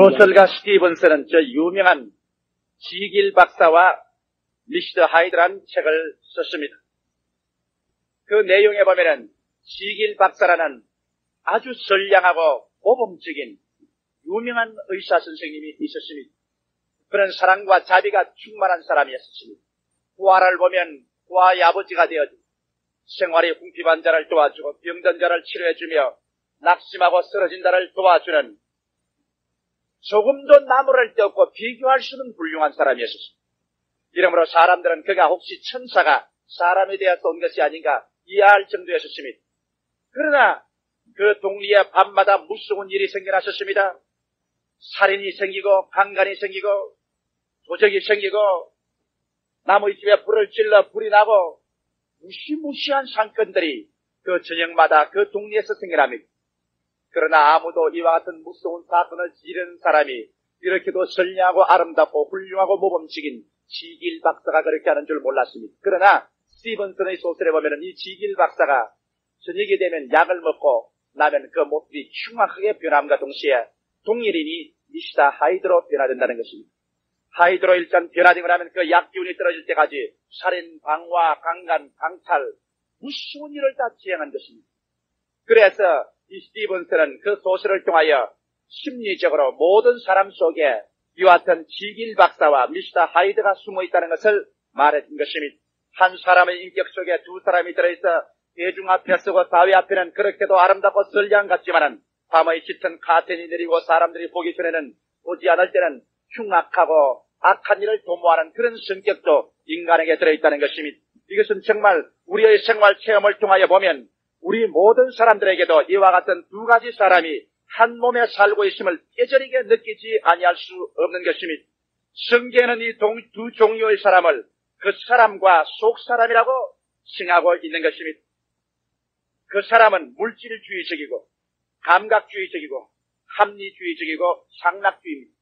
소설가 스티븐슨은 저 유명한 지길 박사와 미스터 하이드라는 책을 썼습니다. 그 내용에 보면은 지길 박사라는 아주 선량하고 모범적인 유명한 의사 선생님이 있었습니다. 그런 사랑과 자비가 충만한 사람이었습니다. 부하를 보면 부하의 아버지가 되어주고 생활이 궁핍한 자를 도와주고 병든 자를 치료해주며 낙심하고 쓰러진 자를 도와주는 조금도 나무랄 데 없고 비교할 수 없는 훌륭한 사람이었습니다. 이러므로 사람들은 그가 혹시 천사가 사람에 대해서 온 것이 아닌가 이해할 정도였습니다. 그러나 그 동리에 밤마다 무서운 일이 생겨났었습니다. 살인이 생기고 강간이 생기고 도적이 생기고 나무의 집에 불을 질러 불이 나고 무시무시한 사건들이 그 저녁마다 그 동리에서 생겨납니다. 그러나 아무도 이와 같은 무서운 사건을 지르는 사람이 이렇게도 선량하고 아름답고 훌륭하고 모범적인 지길 박사가 그렇게 하는 줄 몰랐습니다. 그러나 스티븐슨의 소설에 보면 이 지길 박사가 저녁이 되면 약을 먹고 나면 그 모습이 흉악하게 변함과 동시에 동일인이 미스터 하이드로 변화된다는 것입니다. 하이드로 일단 변화되고 나면 그 약기운이 떨어질 때까지 살인, 방화, 강간, 강탈 무서운 일을 다 지행한 것입니다. 그래서 이 스티븐슨은 그 소설을 통하여 심리적으로 모든 사람 속에 이와 같은 지길 박사와 미스터 하이드가 숨어 있다는 것을 말해준 것입니다. 한 사람의 인격 속에 두 사람이 들어있어 대중 앞에 서고 사회 앞에는 그렇게도 아름답고 선량 같지만은 밤의 짙은 카텐이 내리고 사람들이 보기 전에는 보지 않을 때는 흉악하고 악한 일을 도모하는 그런 성격도 인간에게 들어있다는 것입니다. 이것은 정말 우리의 생활 체험을 통하여 보면 우리 모든 사람들에게도 이와 같은 두 가지 사람이 한 몸에 살고 있음을 뼈저리게 느끼지 아니할 수 없는 것입니다. 성경에는 이 두 종류의 사람을 그 사람과 속사람이라고 칭하고 있는 것입니다. 그 사람은 물질주의적이고 감각주의적이고 합리주의적이고 상락주의입니다.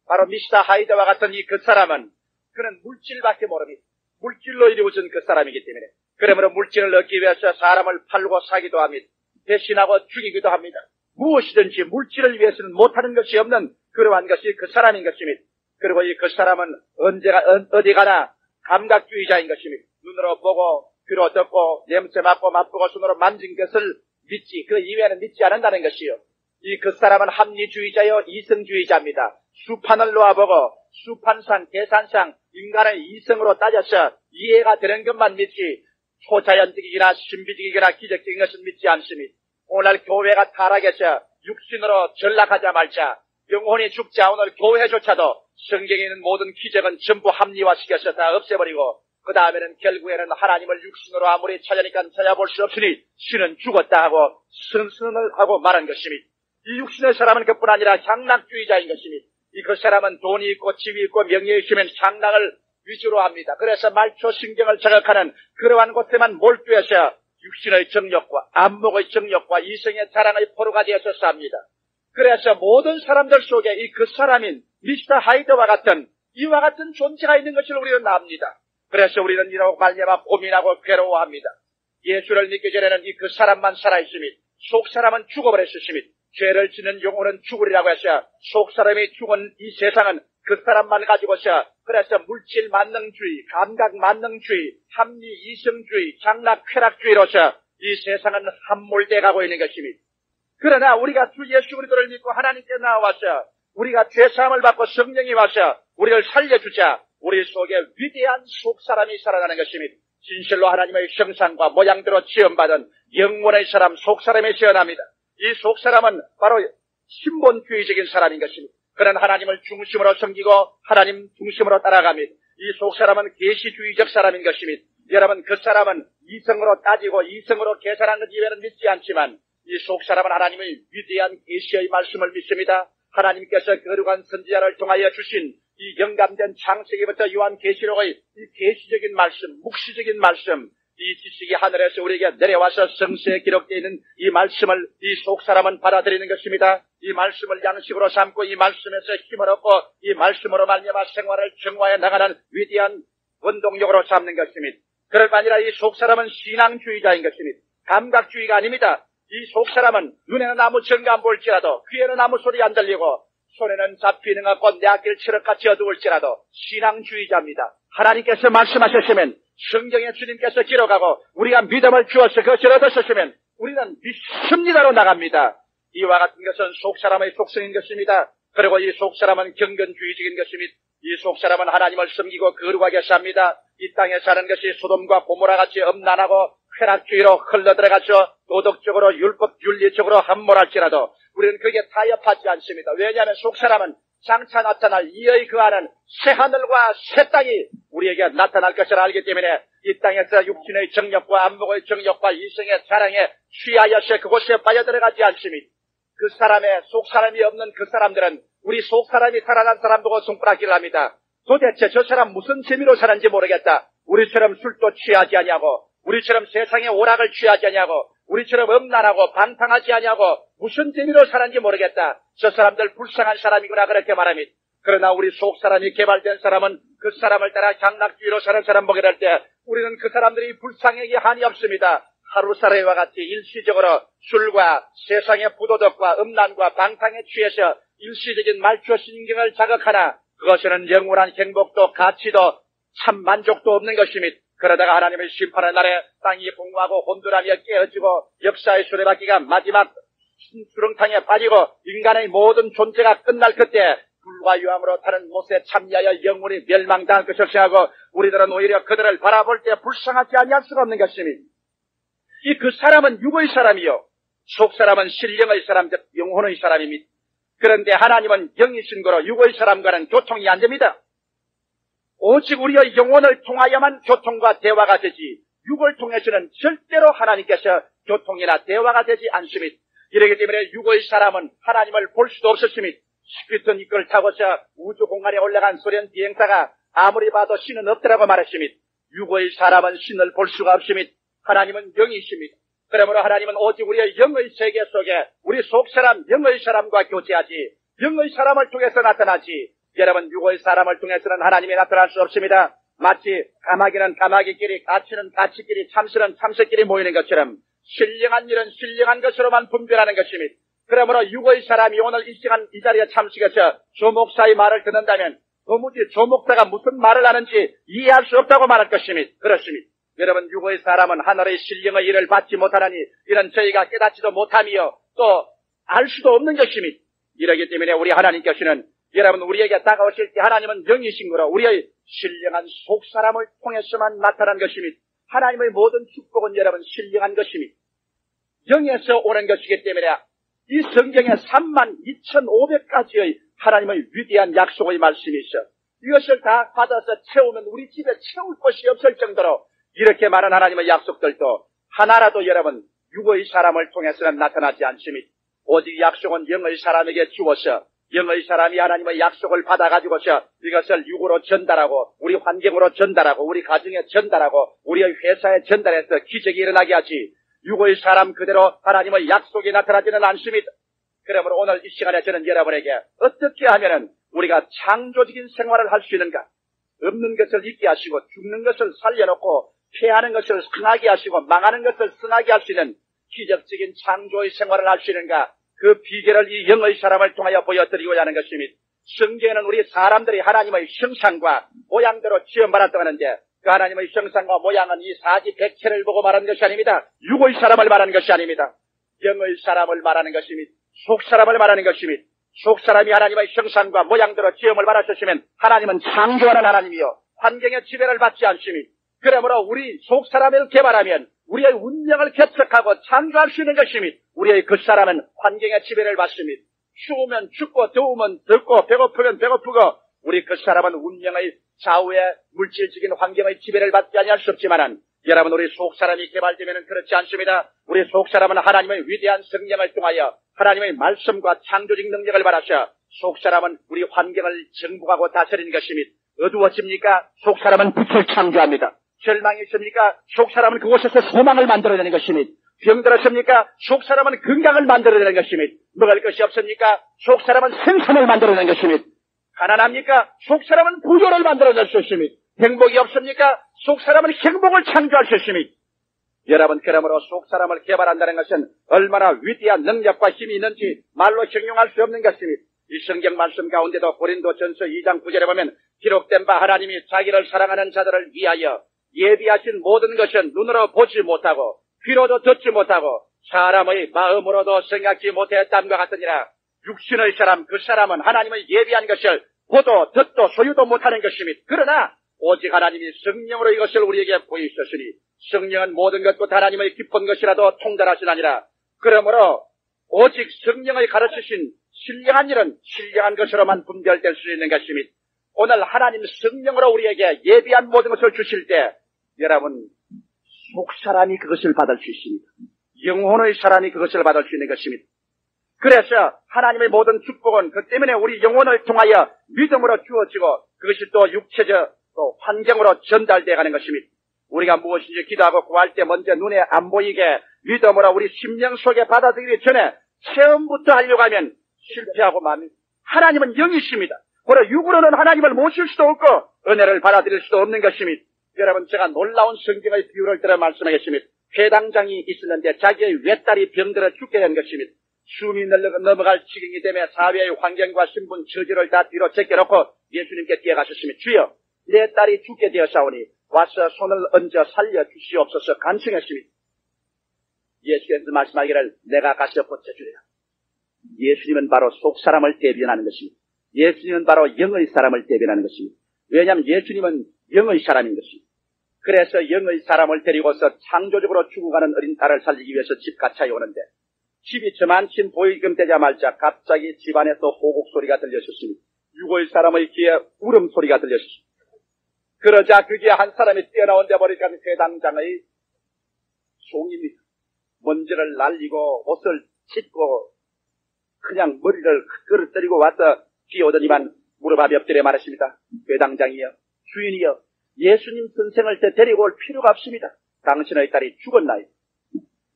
바로 미스터 하이드와 같은 이 그 사람은 그는 물질밖에 모릅니다. 물질로 이루어진 그 사람이기 때문에 그러므로 물질을 얻기 위해서 사람을 팔고 사기도 합니다. 배신하고 죽이기도 합니다. 무엇이든지 물질을 위해서는 못하는 것이 없는 그러한 것이 그 사람인 것입니다. 그리고 이 그 사람은 어디 가나 감각주의자인 것입니다. 눈으로 보고 귀로 듣고 냄새 맡고 맛보고 손으로 만진 것을 믿지 그 이외에는 믿지 않는다는 것이요. 이 그 사람은 합리주의자요 이성주의자입니다. 수판을 놓아보고 수판상 계산상 인간의 이성으로 따져서 이해가 되는 것만 믿지 초자연적이거나 신비적이거나 기적적인 것은 믿지 않습니다. 오늘 교회가 타락해서 육신으로 전락하자 말자 영혼이 죽자 오늘 교회조차도 성경에 있는 모든 기적은 전부 합리화시켜서 다 없애버리고 그 다음에는 결국에는 하나님을 육신으로 아무리 찾으니까 찾아볼 수 없으니 신은 죽었다 하고 선언을 하고 말한 것입니다. 이 육신의 사람은 그뿐 아니라 향락주의자인 것입니다. 이 그 사람은 돈이 있고 집이 있고 명예가 있으면 향락을 위주로 합니다. 그래서 말초 신경을 자극하는 그러한 곳에만 몰두해서 육신의 정욕과 안목의 정욕과 이성의 자랑의 포로가 되어서 삽니다. 그래서 모든 사람들 속에 이 그 사람인 미스터 하이드와 같은 이와 같은 존재가 있는 것을 우리는 압니다. 그래서 우리는 이라고 말미암아 고민하고 괴로워합니다. 예수를 믿기 전에는 이 그 사람만 살아있으니 속 사람은 죽어버렸으니 죄를 짓는 영혼은 죽으리라고 해서 속 사람이 죽은 이 세상은 그 사람만 가지고서 그래서 물질 만능주의, 감각 만능주의, 합리 이성주의, 장락 쾌락주의로서 이 세상은 함몰돼 가고 있는 것입니다. 그러나 우리가 주 예수 그리스도를 믿고 하나님께 나와서 우리가 죄사함을 받고 성령이 와서 우리를 살려주자 우리 속에 위대한 속사람이 살아나는 것입니다. 진실로 하나님의 형상과 모양대로 지음받은 영원의 사람 속사람이 태어납니다. 이 속사람은 바로 신본주의적인 사람인 것입니다. 그는 하나님을 중심으로 섬기고 하나님 중심으로 따라갑니다. 이 속사람은 계시주의적 사람인 것입니다. 여러분 그 사람은 이성으로 따지고 이성으로 계산한 것 이외에는 믿지 않지만 이 속사람은 하나님의 위대한 계시의 말씀을 믿습니다. 하나님께서 거룩한 선지자를 통하여 주신 이 영감된 창세기부터 요한계시록의 이 계시적인 말씀, 묵시적인 말씀, 이 지식이 하늘에서 우리에게 내려와서 성서에 기록되어 있는 이 말씀을 이 속사람은 받아들이는 것입니다. 이 말씀을 양식으로 삼고 이 말씀에서 힘을 얻고 이 말씀으로 말미암아 생활을 정화해 나가는 위대한 원동력으로 삼는 것입니다. 그럴 뿐 아니라 이 속사람은 신앙주의자인 것입니다. 감각주의가 아닙니다. 이 속사람은 눈에는 아무 정가 안 볼지라도 귀에는 아무 소리 안 들리고 손에는 잡히는 없고 내 앞길 칠흑같이 어두울지라도 신앙주의자입니다. 하나님께서 말씀하셨으면, 성경에 주님께서 기록하고 우리가 믿음을 주어서 그것을 얻으셨으면 우리는 믿습니다로 나갑니다. 이와 같은 것은 속사람의 속성인 것입니다. 그리고 이 속사람은 경건주의적인 것입니다. 이 속사람은 하나님을 섬기고 거룩하게 삽니다. 이 땅에 사는 것이 소돔과 고모라같이 음란하고 쾌락주의로 흘러들어가서 도덕적으로 윤리적으로 함몰할지라도 우리는 그게 타협하지 않습니다. 왜냐하면 속사람은 장차 나타날 이의 그하는 새하늘과 새 땅이 우리에게 나타날 것을 알기 때문에 이 땅에서 육신의 정욕과 안목의 정욕과 이성의 자랑에 취하여서 그곳에 빠져들어가지 않습니다. 그 사람의 속사람이 없는 그 사람들은 우리 속사람이 살아난 사람 보고 손가락질을 합니다. 도대체 저 사람 무슨 재미로 사는지 모르겠다. 우리처럼 술도 취하지 아니하고, 우리처럼 세상의 오락을 취하지 아니하고, 우리처럼 음란하고 방탕하지 아니하고 무슨 재미로 사는지 모르겠다. 저 사람들 불쌍한 사람이구나 그렇게 말합니다. 그러나 우리 속사람이 개발된 사람은 그 사람을 따라 향락주의로 사는 사람 보게 될 때 우리는 그 사람들이 불쌍하게 한이 없습니다. 하루살이와 같이 일시적으로 술과 세상의 부도덕과 음란과 방탕에 취해서 일시적인 말초 신경을 자극하나 그것은 영원한 행복도 가치도 참 만족도 없는 것입니다. 그러다가 하나님의 심판의 날에 땅이 공허하고 혼돈하며 깨어지고 역사의 수레바퀴가 마지막 수렁탕에 빠지고 인간의 모든 존재가 끝날 그때 불과 유황으로 타는 못에 참여하여 영원히 멸망당할 것을 생각하고 우리들은 오히려 그들을 바라볼 때 불쌍하지 아니할 수가 없는 것입니다. 이 그 사람은 육의 사람이요, 속사람은 신령의 사람, 즉 영혼의 사람입니다. 그런데 하나님은 영이신 거로 육의 사람과는 교통이 안 됩니다. 오직 우리의 영혼을 통하여만 교통과 대화가 되지 육을 통해서는 절대로 하나님께서 교통이나 대화가 되지 않습니다. 이렇기 때문에 육의 사람은 하나님을 볼 수도 없었습니다. 스피튼 이끌 타고서 우주 공간에 올라간 소련 비행사가 아무리 봐도 신은 없더라고 말했습니다. 육의 사람은 신을 볼 수가 없습니다. 하나님은 영이십니다. 그러므로 하나님은 오직 우리의 영의 세계 속에 우리 속사람, 영의 사람과 교제하지 영의 사람을 통해서 나타나지 여러분 육의 사람을 통해서는 하나님이 나타날 수 없습니다. 마치 까마귀는 까마귀끼리, 가치는 가치끼리, 참새는 참새끼리 모이는 것처럼 신령한 일은 신령한 것으로만 분별하는 것입니다. 그러므로 육의 사람이 오늘 이 시간 이 자리에 참석해서 조목사의 말을 듣는다면 도무지 조목사가 무슨 말을 하는지 이해할 수 없다고 말할 것입니다. 그렇습니다. 여러분 육의 사람은 하늘의 신령의 일을 받지 못하나니 이런 저희가 깨닫지도 못하며 또 알 수도 없는 것입니다. 이러기 때문에 우리 하나님께서는 여러분 우리에게 다가오실 때 하나님은 영이신 거로 우리의 신령한 속사람을 통해서만 나타난 것입니다. 하나님의 모든 축복은 여러분 신령한 것입니다. 영에서 오는 것이기 때문에 이 성경에 32,500가지의 하나님의 위대한 약속의 말씀이 있어 이것을 다 받아서 채우면 우리 집에 채울 곳이 없을 정도로 이렇게 많은 하나님의 약속들도 하나라도 여러분 육의 사람을 통해서는 나타나지 않습니다. 오직 약속은 영의 사람에게 주어서 영의 사람이 하나님의 약속을 받아가지고서 이것을 육으로 전달하고 우리 환경으로 전달하고 우리 가정에 전달하고 우리의 회사에 전달해서 기적이 일어나게 하지 육의 사람 그대로 하나님의 약속이 나타나지는 않습니다. 그러므로 오늘 이 시간에 저는 여러분에게 어떻게 하면은 우리가 창조적인 생활을 할 수 있는가, 없는 것을 있게 하시고 죽는 것을 살려놓고 패하는 것을 승하게 하시고 망하는 것을 승하게 할 수 있는 기적적인 창조의 생활을 할 수 있는가, 그 비결을 이 영의 사람을 통하여 보여드리고자 하는 것입니다. 성경에는 우리 사람들이 하나님의 형상과 모양대로 지음받았다고 하는데 그 하나님의 형상과 모양은 이 사지백체를 보고 말하는 것이 아닙니다. 육의 사람을 말하는 것이 아닙니다. 영의 사람을 말하는 것입니다. 속사람을 말하는 것입니다. 속사람이 하나님의 형상과 모양대로 지음을 받았으면 하나님은 창조하는 하나님이요 환경의 지배를 받지 않습니다. 그러므로 우리 속사람을 개발하면 우리의 운명을 개척하고 창조할 수 있는 것입니다. 우리의 그 사람은 환경의 지배를 받습니다. 추우면 춥고 더우면 덥고 배고프면 배고프고 우리 그 사람은 운명의 좌우의 물질적인 환경의 지배를 받지 아니할 수 없지만은 여러분 우리 속사람이 개발되면 그렇지 않습니다. 우리 속사람은 하나님의 위대한 성령을 통하여 하나님의 말씀과 창조적 능력을 받아서 속사람은 우리 환경을 정복하고 다스리는 것입니다. 어두워집니까? 속사람은 빛을 창조합니다. 절망이 있습니까? 속사람은 그곳에서 소망을 만들어내는 것입니다. 병들었습니까? 속사람은 건강을 만들어내는 것입니다. 먹을 것이 없습니까? 속사람은 생산을 만들어내는 것입니다. 가난합니까? 속사람은 부조를 만들어낼 수 있습니다. 행복이 없습니까? 속사람은 행복을 창조할 수 있습니다. 여러분 그러므로 속사람을 개발한다는 것은 얼마나 위대한 능력과 힘이 있는지 말로形容할 수 없는 것입니다. 이 성경 말씀 가운데도 고린도전서 2장 9절에 보면 기록된 바 하나님이 자기를 사랑하는 자들을 위하여 예비하신 모든 것은 눈으로 보지 못하고 귀로도 듣지 못하고 사람의 마음으로도 생각지 못했담과 같으니라. 육신의 사람, 그 사람은 하나님의 예비한 것을 보도 듣도 소유도 못하는 것입니다. 그러나 오직 하나님이 성령으로 이것을 우리에게 보이셨으니 성령은 모든 것도 하나님의 기쁜 것이라도 통달하시나니라. 그러므로 오직 성령의 가르치신 신령한 일은 신령한 것으로만 분별될 수 있는 것입니다. 오늘 하나님 성령으로 우리에게 예비한 모든 것을 주실 때 여러분 속사람이 그것을 받을 수 있습니다. 영혼의 사람이 그것을 받을 수 있는 것입니다. 그래서 하나님의 모든 축복은 그 때문에 우리 영혼을 통하여 믿음으로 주어지고 그것이 또 육체적 또 환경으로 전달되어 가는 것입니다. 우리가 무엇인지 기도하고 구할 때 먼저 눈에 안 보이게 믿음으로 우리 심령 속에 받아들이기 전에 처음부터 하려고 하면 실패하고 맙니다. 하나님은 영이십니다. 그러나 육으로는 하나님을 모실 수도 없고 은혜를 받아들일 수도 없는 것입니다. 여러분 제가 놀라운 성경의 비유를 들어 말씀하겠습니다. 회당장이 있었는데 자기의 외딸이 병들어 죽게 된 것입니다. 숨이 넘어갈 지경이 되며 사회의 환경과 신분 처지를 다 뒤로 제껴놓고 예수님께 뛰어가셨습니다. 주여 내 딸이 죽게 되었사오니 와서 손을 얹어 살려주시옵소서 간청했습니다. 예수께서 말씀하기를 내가 가서 고쳐주리라. 예수님은 바로 속사람을 대변하는 것입니다. 예수님은 바로 영의 사람을 대변하는 것입니다. 왜냐하면 예수님은 영의 사람인 것입니다. 그래서 영의 사람을 데리고서 창조적으로 죽어가는 어린 딸을 살리기 위해서 집 가차에 오는데 집이 저만큼 보이금 되자마자 갑자기 집안에 또 호곡 소리가 들려졌습니다. 육의 사람의 귀에 울음소리가 들려졌습니다. 그러자 그 귀에 한 사람이 뛰어나온데 보니까 회당장의 종입니다. 먼지를 날리고 옷을 찢고 그냥 머리를 끌어뜨리고 와서 뛰어오더니만 무릎 앞에 엎드려 말했습니다. 회당장이여 주인이여 예수님 선생을 데리고 올 필요가 없습니다. 당신의 딸이 죽었나이다.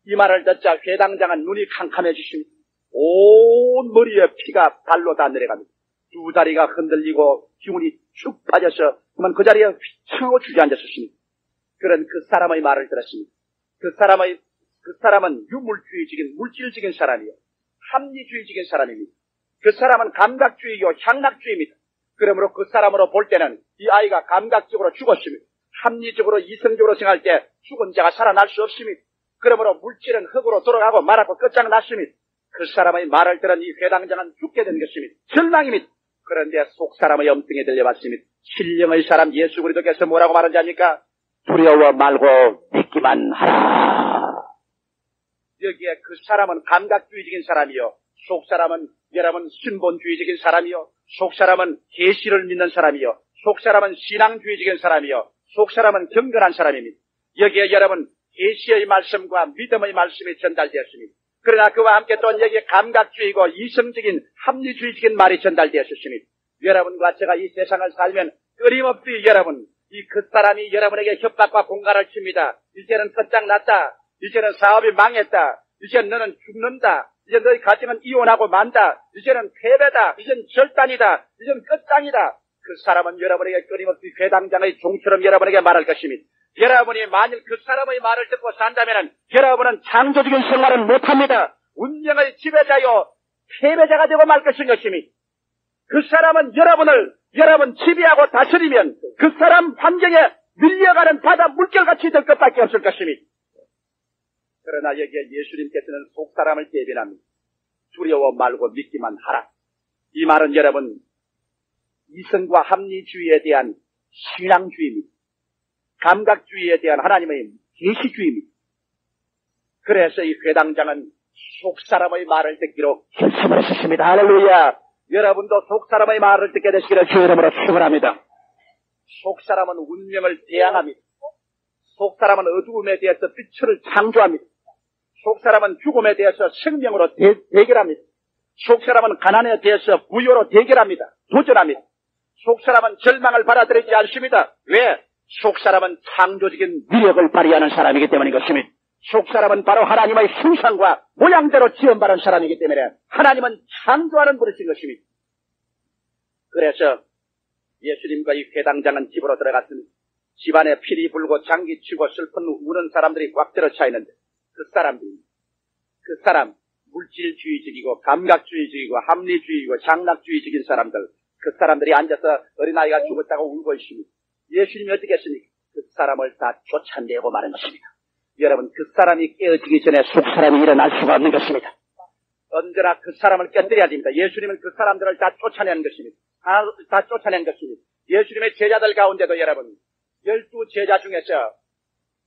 이 말을 듣자 회당장은 눈이 캄캄해지십니다. 온 머리에 피가 발로 다 내려갑니다. 두 다리가 흔들리고 기운이 쭉 빠져서 그만 그 자리에 휘청하고 주저앉았습니다. 그런 그 사람의 말을 들었습니다. 그 사람은 유물주의적인 물질적인 사람이요 합리주의적인 사람입니다. 그 사람은 감각주의요 향락주의입니다. 그러므로 그 사람으로 볼 때는 이 아이가 감각적으로 죽었습니다. 합리적으로 이성적으로 생각할 때 죽은 자가 살아날 수 없습니다. 그러므로 물질은 흙으로 돌아가고 말하고 끝장났습니다. 그 사람의 말을 들은 이 회당장은 죽게 된 것입니다. 절망입니다. 그런데 속 사람의 염증에 들려봤습니다. 신령의 사람 예수 그리스도께서 뭐라고 말하는지 아십니까? 두려워 말고 믿기만 하라. 여기에 그 사람은 감각주의적인 사람이요. 속 사람은 여러분 신본주의적인 사람이요. 속 사람은 계시를 믿는 사람이요. 속 사람은 신앙주의적인 사람이요. 속 사람은 경건한 사람입니다. 여기에 여러분 계시의 말씀과 믿음의 말씀이 전달되었습니다. 그러나 그와 함께 또 여기에 감각주의고 이성적인 합리주의적인 말이 전달되었습니다. 여러분과 제가 이 세상을 살면 끊임없이 여러분 이 그 사람이 여러분에게 협박과 공갈을 칩니다. 이제는 끝장났다. 이제는 사업이 망했다. 이제는 너는 죽는다. 이제 너희 가정은 이혼하고 만다. 이제는 패배다. 이제는 절단이다. 이제는 끝장이다. 그 사람은 여러분에게 끊임없이 회당장의 종처럼 여러분에게 말할 것입니다. 여러분이 만일 그 사람의 말을 듣고 산다면 여러분은 창조적인 생활은 못합니다. 운명의 지배자요 패배자가 되고 말 것입니다. 그 사람은 여러분 지배하고 다스리면 그 사람 환경에 밀려가는 바다 물결같이 될 것밖에 없을 것입니다. 그러나 여기에 예수님께서는 속사람을 대변합니다. 두려워 말고 믿기만 하라. 이 말은 여러분 이성과 합리주의에 대한 신앙주의입니다. 감각주의에 대한 하나님의 계시주의입니다. 그래서 이 회당장은 속사람의 말을 듣기로 결심을 했습니다. 할렐루야. 여러분도 속사람의 말을 듣게 되시기를 주의 이름으로 축원합니다. 속사람은 운명을 대항합니다. 속사람은 어두움에 대해서 빛을 창조합니다. 속사람은 죽음에 대해서 생명으로 대결합니다. 속사람은 가난에 대해서 부여로 대결합니다. 도전합니다. 속사람은 절망을 받아들이지 않습니다. 왜? 속사람은 창조적인 위력을 발휘하는 사람이기 때문인 것입니다. 속사람은 바로 하나님의 형상과 모양대로 지음받은 사람이기 때문에 하나님은 창조하는 분이신 것입니다. 그래서 예수님과 이 회당장은 집으로 들어갔습니다. 집안에 피리 불고 장기 치고 슬픈 우는 사람들이 꽉 들어차 있는데 그 사람 물질주의적이고 감각주의적이고 합리주의고 장락주의적인 사람들, 그 사람들이 앉아서 어린아이가 죽었다고 울고 있습니다. 예수님이 어떻게 했습니까? 그 사람을 다 쫓아내고 마는 것입니다. 여러분, 그 사람이 깨어지기 전에 속 사람이 일어날 수가 없는 것입니다. 언제나 그 사람을 깨뜨려야 됩니다. 예수님은 그 사람들을 다 쫓아낸 것입니다. 다 쫓아낸 것입니다. 예수님의 제자들 가운데도 여러분, 12제자 중에서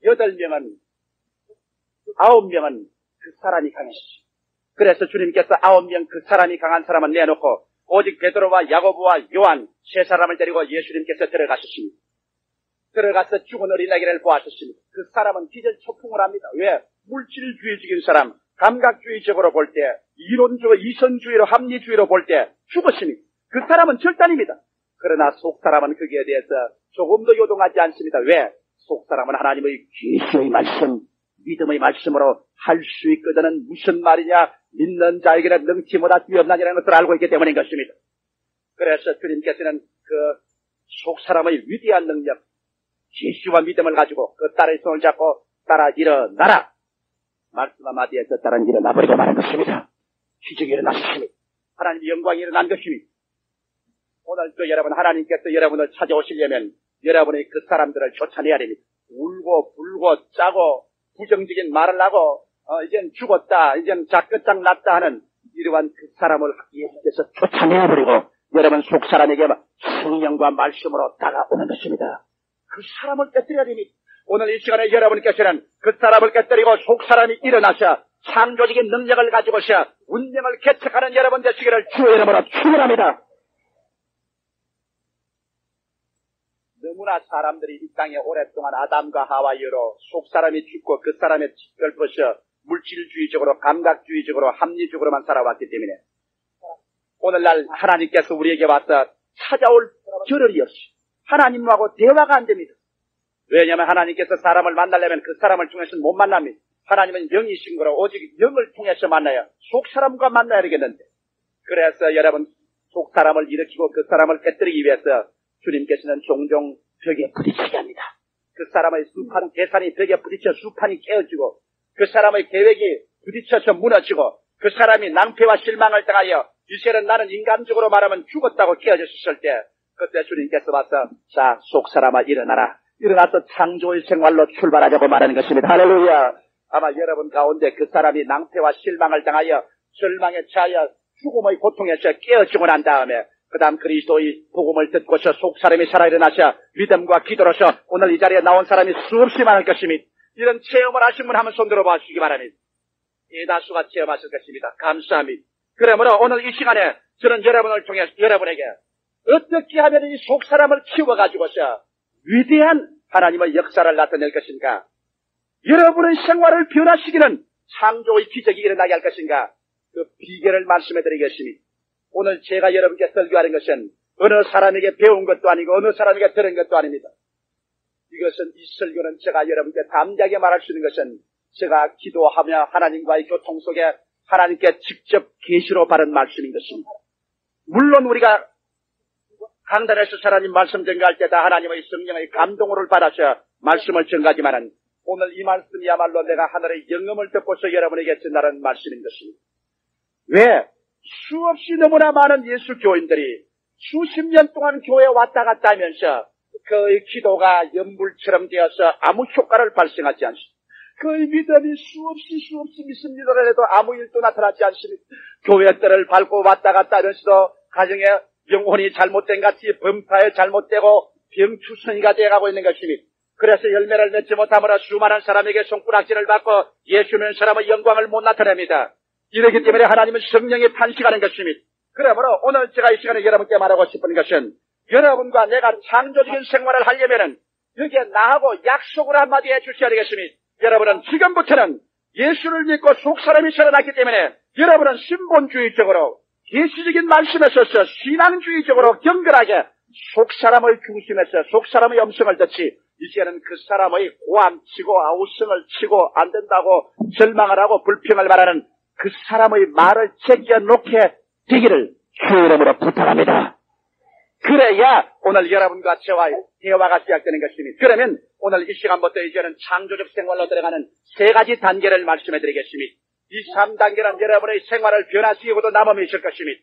8명은, 9명은 그 사람이 강했습니다. 그래서 주님께서 9명 그 사람이 강한 사람은 내놓고 오직 베드로와 야고보와 요한 세 사람을 데리고 예수님께서 들어가셨습니다. 들어가서 죽은 어린아이를 보았었습니다. 그 사람은 기절초풍을 합니다. 왜? 물질주의적인 사람, 감각주의적으로 볼 때, 이론주의, 이선주의로, 합리주의로 볼 때 죽었습니다. 그 사람은 절단입니다. 그러나 속 사람은 거기에 대해서 조금도 요동하지 않습니다. 왜? 속 사람은 하나님의 계시의 말씀, 믿음의 말씀으로 할 수 있거든은 무슨 말이냐? 믿는 자에게는 능치보다 뛰어나니라는 것을 알고 있기 때문인 것입니다. 그래서 주님께서는 그 속 사람의 위대한 능력, 계시와 믿음을 가지고 그 딸의 손을 잡고 따라 일어나라. 말씀 한마디에서 따라 일어나버리고 말한 것입니다. 기적이 일어났습니다. 하나님의 영광이 일어난 것입니다. 오늘도 여러분, 하나님께서 여러분을 찾아오시려면 여러분이 그 사람들을 쫓아내야 됩니다. 울고 불고 짜고 부정적인 말을 하고 이젠 죽었다, 이젠 끝장 났다 하는 이러한 그 사람을 예수께서 쫓아내버리고 여러분 속 사람에게 성령과 말씀으로 다가오는 것입니다. 그 사람을 깨뜨려야 됩니다. 오늘 이 시간에 여러분께서는 그 사람을 깨뜨리고 속 사람이 일어나셔 창조적인 능력을 가지고서 운명을 개척하는 여러분 되시기를 주의 이름으로 축원합니다. 너무나 사람들이 이 땅에 오랫동안 아담과 하와 이후로 속 사람이 죽고 그 사람의 직결 벗어 물질주의적으로 감각주의적으로 합리적으로만 살아왔기 때문에 오늘날 하나님께서 우리에게 와서 찾아올 겨를이 없이 하나님하고 대화가 안 됩니다. 왜냐하면 하나님께서 사람을 만나려면 그 사람을 통해서는 못 만납니다. 하나님은 영이신 거로 오직 영을 통해서 만나야 속 사람과 만나야 되겠는데, 그래서 여러분 속 사람을 일으키고 그 사람을 깨뜨리기 위해서 주님께서는 종종 벽에 부딪히게 합니다. 그 사람의 수판 계산이 벽에 부딪혀 수판이 깨어지고 그 사람의 계획이 부딪혀서 무너지고 그 사람이 낭패와 실망을 당하여 이제는 나는 인간적으로 말하면 죽었다고 깨어졌을 때 그때 주님께서 와서 자, 속 사람아 일어나라. 일어나서 창조의 생활로 출발하자고 말하는 것입니다. 할렐루야. 아마 여러분 가운데 그 사람이 낭패와 실망을 당하여 절망에 처하여 죽음의 고통에서 깨어지고 난 다음에 그 다음 그리스도의 복음을 듣고서 속 사람이 살아 일어나셔 믿음과 기도로서 오늘 이 자리에 나온 사람이 수없이 많을 것입니다. 이런 체험을 하신 분 한번 손 들어봐 주시기 바랍니다. 대다수가 체험하실 것입니다. 감사합니다. 그러므로 오늘 이 시간에 저는 여러분을 통해 여러분에게 어떻게 하면 이 속 사람을 키워가지고서 위대한 하나님의 역사를 나타낼 것인가, 여러분의 생활을 변화시키는 창조의 기적이 일어나게 할 것인가, 그 비결을 말씀해 드리겠습니다. 오늘 제가 여러분께 설교하는 것은 어느 사람에게 배운 것도 아니고 어느 사람에게 들은 것도 아닙니다. 이것은 이 설교는 제가 여러분께 담대하게 말할 수 있는 것은 제가 기도하며 하나님과의 교통 속에 하나님께 직접 계시로 받은 말씀인 것입니다. 물론 우리가 강단에서 하나님 말씀 전가할 때 다 하나님의 성령의 감동을 받아서 말씀을 전가하지만은 오늘 이 말씀이야말로 내가 하늘의 영음을 듣고서 여러분에게 전하는 말씀인 것입니다. 왜? 수없이 너무나 많은 예수 교인들이 수십 년 동안 교회에 왔다 갔다 하면서 그의 기도가 연불처럼 되어서 아무 효과를 발생하지 않습니다. 그의 믿음이 수없이 믿습니다라 해도 아무 일도 나타나지 않습니다. 교회 뜰을 밟고 왔다 갔다 하면서도 가정에 영혼이 잘못된 같이 범파에 잘못되고 병추성이가 되어가고 있는 것입니다. 그래서 열매를 맺지 못함으로 수많은 사람에게 손가락질을 받고 예수는 사람의 영광을 못 나타냅니다. 이렇기 때문에 하나님은 성령이 판시하는 것입니다. 그러므로 오늘 제가 이 시간에 여러분께 말하고 싶은 것은 여러분과 내가 창조적인 생활을 하려면은 여기에 나하고 약속을 한마디 해주셔야 되겠습니다. 여러분은 지금부터는 예수를 믿고 속사람이 살아났기 때문에 여러분은 신본주의적으로 계시적인 말씀에 서서 신앙주의적으로 경건하게 속사람의 중심에서 속사람의 음성을 듣지 이제는 그 사람의 고함치고 아우성을 치고 안 된다고 절망을 하고 불평을 말하는 그 사람의 말을 제껴놓게 되기를 주의 이름으로 부탁합니다. 그래야 오늘 여러분과 저와의 대화가 시작되는 것입니다. 그러면 오늘 이 시간부터 이제는 창조적 생활로 들어가는 세 가지 단계를 말씀해 드리겠습니다. 이 3단계는 여러분의 생활을 변화시키고도 남음이 있을 것입니다.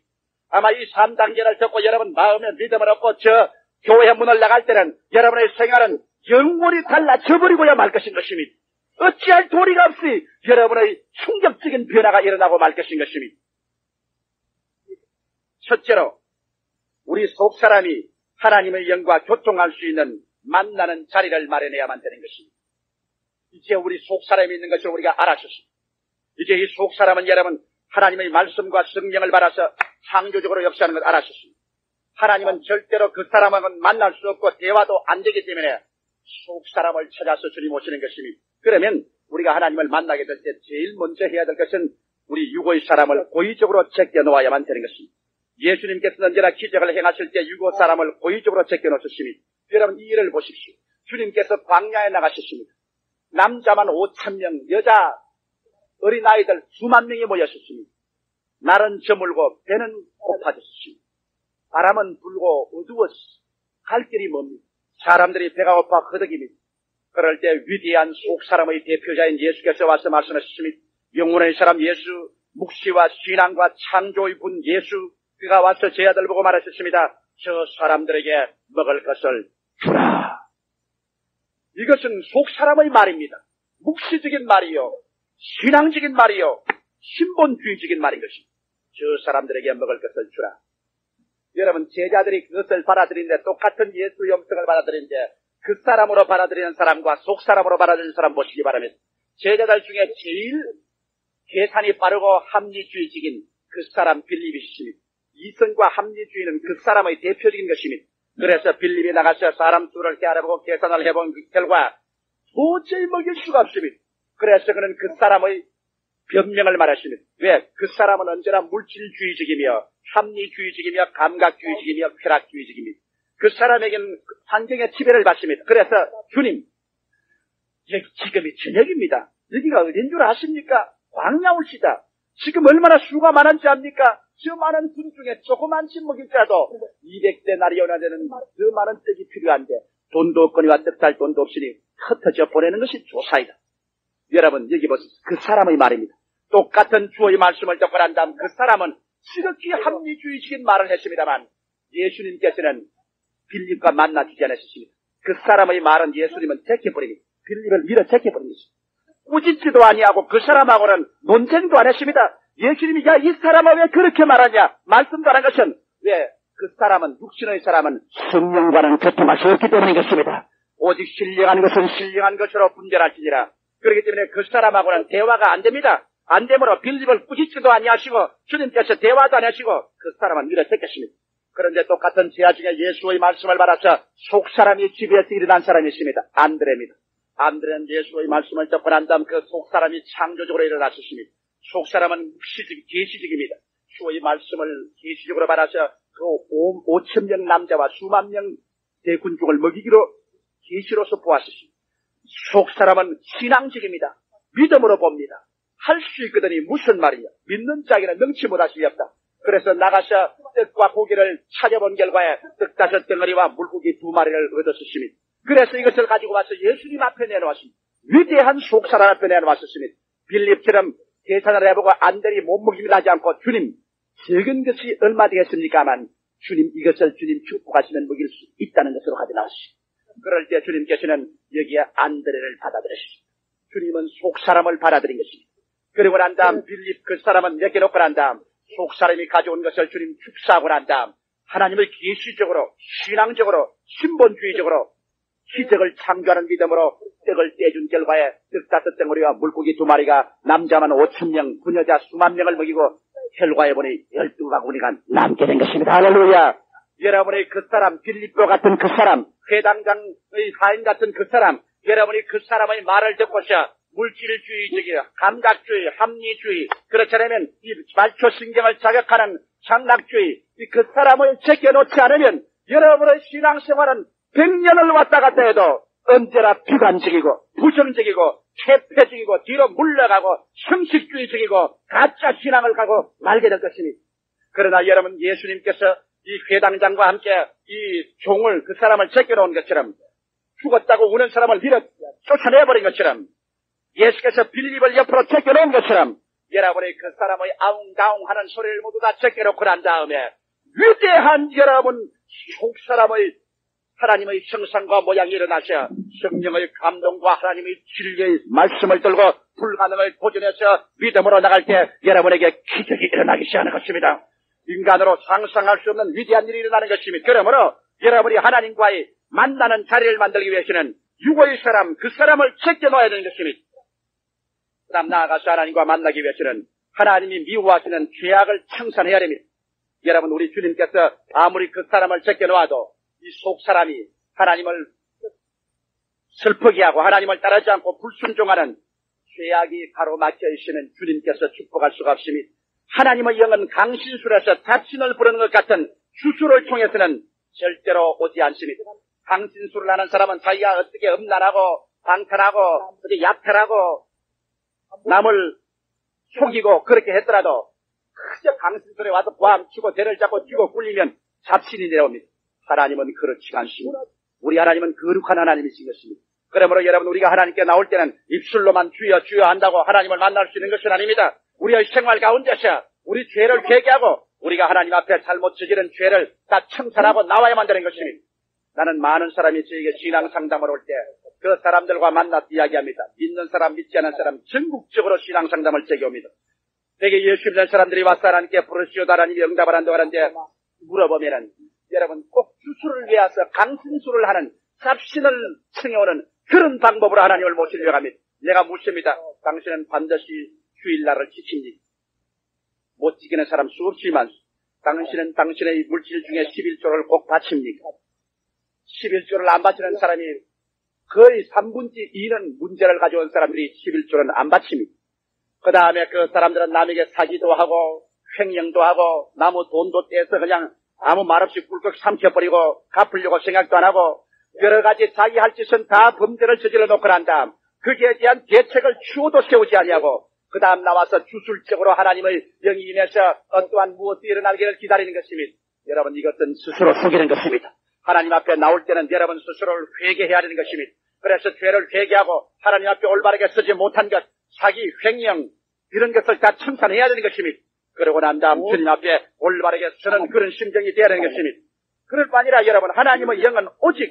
아마 이 3단계를 듣고 여러분 마음에 믿음을 얻고 저 교회 문을 나갈 때는 여러분의 생활은 영원히 달라져버리고야 말 것인 것입니다. 어찌할 도리가 없이 여러분의 충격적인 변화가 일어나고 말 것인 것입니다. 첫째로 우리 속사람이 하나님의 영과 교통할 수 있는 만나는 자리를 마련해야만 되는 것입니다. 이제 우리 속사람이 있는 것을 우리가 알아셨습니다. 이제 이 속사람은 여러분 하나님의 말씀과 성령을 받아서 창조적으로 역사하는 걸 알아셨습니다. 하나님은 절대로 그 사람하고는 만날 수 없고 대화도 안 되기 때문에 속사람을 찾아서 주님 오시는 것입니다. 그러면 우리가 하나님을 만나게 될 때 제일 먼저 해야 될 것은 우리 육의 사람을 고의적으로 제껴놓아야만 되는 것입니다. 예수님께서는 언제나 기적을 행하실 때 육의 사람을 고의적으로 제껴놓으셨습니다. 여러분 이 일을 보십시오. 주님께서 광야에 나가셨습니다. 남자만 5,000명, 여자 어린아이들 수만 명이 모였었습니다. 날은 저물고 배는 고파졌습니다. 바람은 불고 어두웠어. 갈 길이 멉니다. 사람들이 배가 고파 허덕입니다. 그럴 때 위대한 속사람의 대표자인 예수께서 와서 말씀하셨습니다. 영혼의 사람 예수, 묵시와 신앙과 창조의 분 예수, 그가 와서 제 아들 보고 말하셨습니다. 저 사람들에게 먹을 것을 주라. 이것은 속사람의 말입니다. 묵시적인 말이요, 신앙적인 말이요, 신본주의적인 말인 것입니다. 저 사람들에게 먹을 것을 주라. 여러분 제자들이 그것을 받아들이는데 똑같은 예수의 영성을 받아들이는데 그 사람으로 받아들이는 사람과 속사람으로 받아들이는 사람 보시기 바랍니다. 제자들 중에 제일 계산이 빠르고 합리주의적인 그 사람 빌립이십니다. 이성과 합리주의는 그 사람의 대표적인 것입니다. 그래서 빌립이 나가서 사람 수를 알아보고 계산을 해본 결과 도저히 먹일 수가 없습니다. 그래서 그는 그 사람의 변명을 말하십니다. 왜? 그 사람은 언제나 물질주의적이며 합리주의적이며 감각주의적이며 쾌락주의적입니다. 그 사람에게는 환경의 지배를 받습니다. 그래서 주님, 지금이 저녁입니다. 여기가 어딘 줄 아십니까? 광야 올시다. 지금 얼마나 수가 많은지 압니까? 저 많은 분 중에 조그만치 먹일자도 200데나리온이나 되는 그 많은 떡이 필요한데 돈도 없거니와 떡 살 돈도 없으니 흩어져 보내는 것이 조사이다. 여러분 여기 보세요. 그 사람의 말입니다. 똑같은 주의 말씀을 듣고 난 다음 그 사람은 지극히 합리주의적인 말을 했습니다만 예수님께서는 빌립과 만나주지 않으셨습니다. 그 사람의 말은 예수님은 제껴버립니다. 빌립을 밀어 제껴버립니다. 꾸짖지도 아니하고 그 사람하고는 논쟁도 안 했습니다. 예수님이 야 이 사람은 왜 그렇게 말하냐 말씀도 안 한 것은 왜? 그 사람은 육신의 사람은 성령과는 교통할 수 없기 때문인 것입니다. 오직 신령한 것은 신령한 것으로 분별할지니라. 그렇기 때문에 그 사람하고는 대화가 안 됩니다. 안 되므로 빌립을 꾸짖지도 아니하시고 주님께서 대화도 안 하시고 그 사람은 밀어 제꼈습니다. 그런데 똑같은 제자 중에 예수의 말씀을 받아서 속사람이 집에서 일어난 사람이 있습니다. 안드레입니다. 안드레는 예수의 말씀을 듣고 난 다음 그 속사람이 창조적으로 일어났습니다. 속사람은 계시적입니다. 주의 말씀을 계시적으로 받아서 그 5,000명 남자와 수만 명 대군중을 먹이기로 계시로서 보았습니다. 속사람은 신앙적입니다. 믿음으로 봅니다. 할 수 있거든요. 무슨 말이냐. 믿는 자에게는 능치 못할 수 없다. 그래서 나가서 떡과 고기를 찾아본 결과에 떡 5덩어리와 물고기 2마리를 얻었습니다. 그래서 이것을 가지고 와서 예수님 앞에 내놓았습니다. 위대한 속사람 앞에 내놓았습니다. 빌립처럼 계산을 해보고 안들이 못 먹입니다 하지 않고 주님 적은 것이 얼마 되겠습니까만 주님 이것을 주님 축복하시면 먹일 수 있다는 것으로 가져나왔습니다. 그럴 때 주님께서는 여기에 안드레를 받아들이십니다. 주님은 속사람을 받아들인 것입니다. 그리고 난 다음 빌립 그 사람은 맡겨놓고 난 다음 속사람이 가져온 것을 주님 축사하고 난 다음 하나님의 계시적으로 신앙적으로 신본주의적으로 기적을 창조하는 믿음으로 떡을 떼준 결과에 떡 5덩어리와 물고기 2마리가 남자만 5,000명, 부녀자 수만 명을 먹이고 결과에 보니 12바구니가 남게 된 것입니다. 할렐루야. 여러분의 그 사람, 빌립보 같은 그 사람, 회당장의 하인 같은 그 사람, 여러분이 그 사람의 말을 듣고서 물질주의적이야, 감각주의, 합리주의, 그렇지 않으면 이 말초신경을 자극하는 장락주의, 그 사람을 제껴놓지 않으면 여러분의 신앙생활은 100년을 왔다 갔다 해도 언제나 비관적이고 부정적이고 퇴폐적이고 뒤로 물러가고 형식주의적이고 가짜 신앙을 가고 말게 될 것입니다. 그러나 여러분 예수님께서 이 회당장과 함께 이 종을 그 사람을 제껴놓은 것처럼 죽었다고 우는 사람을 밀어 쫓아내버린 것처럼 예수께서 빌립을 옆으로 제껴놓은 것처럼 여러분이 그 사람의 아웅다웅하는 소리를 모두 다 제껴놓고 난 다음에 위대한 여러분 속사람의 하나님의 형상과 모양이 일어나셔 성령의 감동과 하나님의 진리의 말씀을 들고 불가능을 도전해서 믿음으로 나갈 때 여러분에게 기적이 일어나기 시작하는 것입니다. 인간으로 상상할 수 없는 위대한 일이 일어나는 것입니다. 그러므로 여러분이 하나님과의 만나는 자리를 만들기 위해서는 육의 사람, 그 사람을 제껴놓아야 되는 것입니다. 그 다음 나아가서 하나님과 만나기 위해서는 하나님이 미워하시는 죄악을 청산해야 됩니다. 여러분, 우리 주님께서 아무리 그 사람을 제껴놓아도 이 속 사람이 하나님을 슬프게 하고 하나님을 따르지 않고 불순종하는 죄악이 가로막혀 있으면 주님께서 축복할 수가 없습니다. 하나님의 영은 강신술에서 자신을 부르는 것 같은 주술을 통해서는 절대로 오지 않습니다. 강신술을 하는 사람은 자기가 어떻게 음란하고 방탄하고 어떻게 약탈하고 남을 속이고 그렇게 했더라도 그저 강신술에 와서 보암치고 대를 잡고 쥐고 굴리면 잡신이 내려옵니다. 하나님은 그렇지 않습니다. 우리 하나님은 거룩한 하나님이신 것입니다. 그러므로 여러분, 우리가 하나님께 나올 때는 입술로만 주여 주여 한다고 하나님을 만날 수 있는 것은 아닙니다. 우리의 생활 가운데서 우리 죄를 회개하고 우리가 하나님 앞에 잘못 저지른 죄를 다 청산하고 나와야만 되는 것입니다. 나는 많은 사람이 저에게 신앙 상담을 올 때 그 사람들과 만나서 이야기합니다. 믿는 사람, 믿지 않는 사람 전국적으로 신앙 상담을 제게 옵니다. 되게 예수 믿는 사람들이 와서 하나님께 부르시오다 하나님이 응답을 한다고 하는데 물어보면은 여러분 꼭 주술을 위해서 강신술을 하는 잡신을 청해오는 그런 방법으로 하나님을 모시려고 합니다. 내가 묻습니다. 당신은 반드시 주일날을 지킵니까? 못 지키는 사람 수없이 많습니다. 당신은 당신의 물질 중에 11조를 꼭 바칩니까? 11조를 안 바치는 사람이 거의 3분의 2는 문제를 가져온 사람들이 11조는 안 바칩니다. 그 다음에 그 사람들은 남에게 사기도 하고 횡령도 하고 나무 돈도 떼서 그냥 아무 말 없이 꿀꺽 삼켜버리고 갚으려고 생각도 안 하고 여러 가지 자기 할 짓은 다 범죄를 저질러 놓고 난 다음 거기에 대한 대책을 추호도 세우지 아니하고 그 다음 나와서 주술적으로 하나님의 영이 임해서 어떠한 무엇이 일어나기를 기다리는 것입니다. 여러분, 이것은 스스로 속이는 것입니다. 하나님 앞에 나올 때는 여러분 스스로를 회개해야 하는 것입니다. 그래서 죄를 회개하고 하나님 앞에 올바르게 서지 못한 것, 사기, 횡령 이런 것을 다 청산해야 되는 것입니다. 그러고 난 다음 주님 앞에 올바르게 서는 그런 심정이 되어야 하는 것입니다. 그럴 뿐 아니라 여러분, 하나님의 영은 오직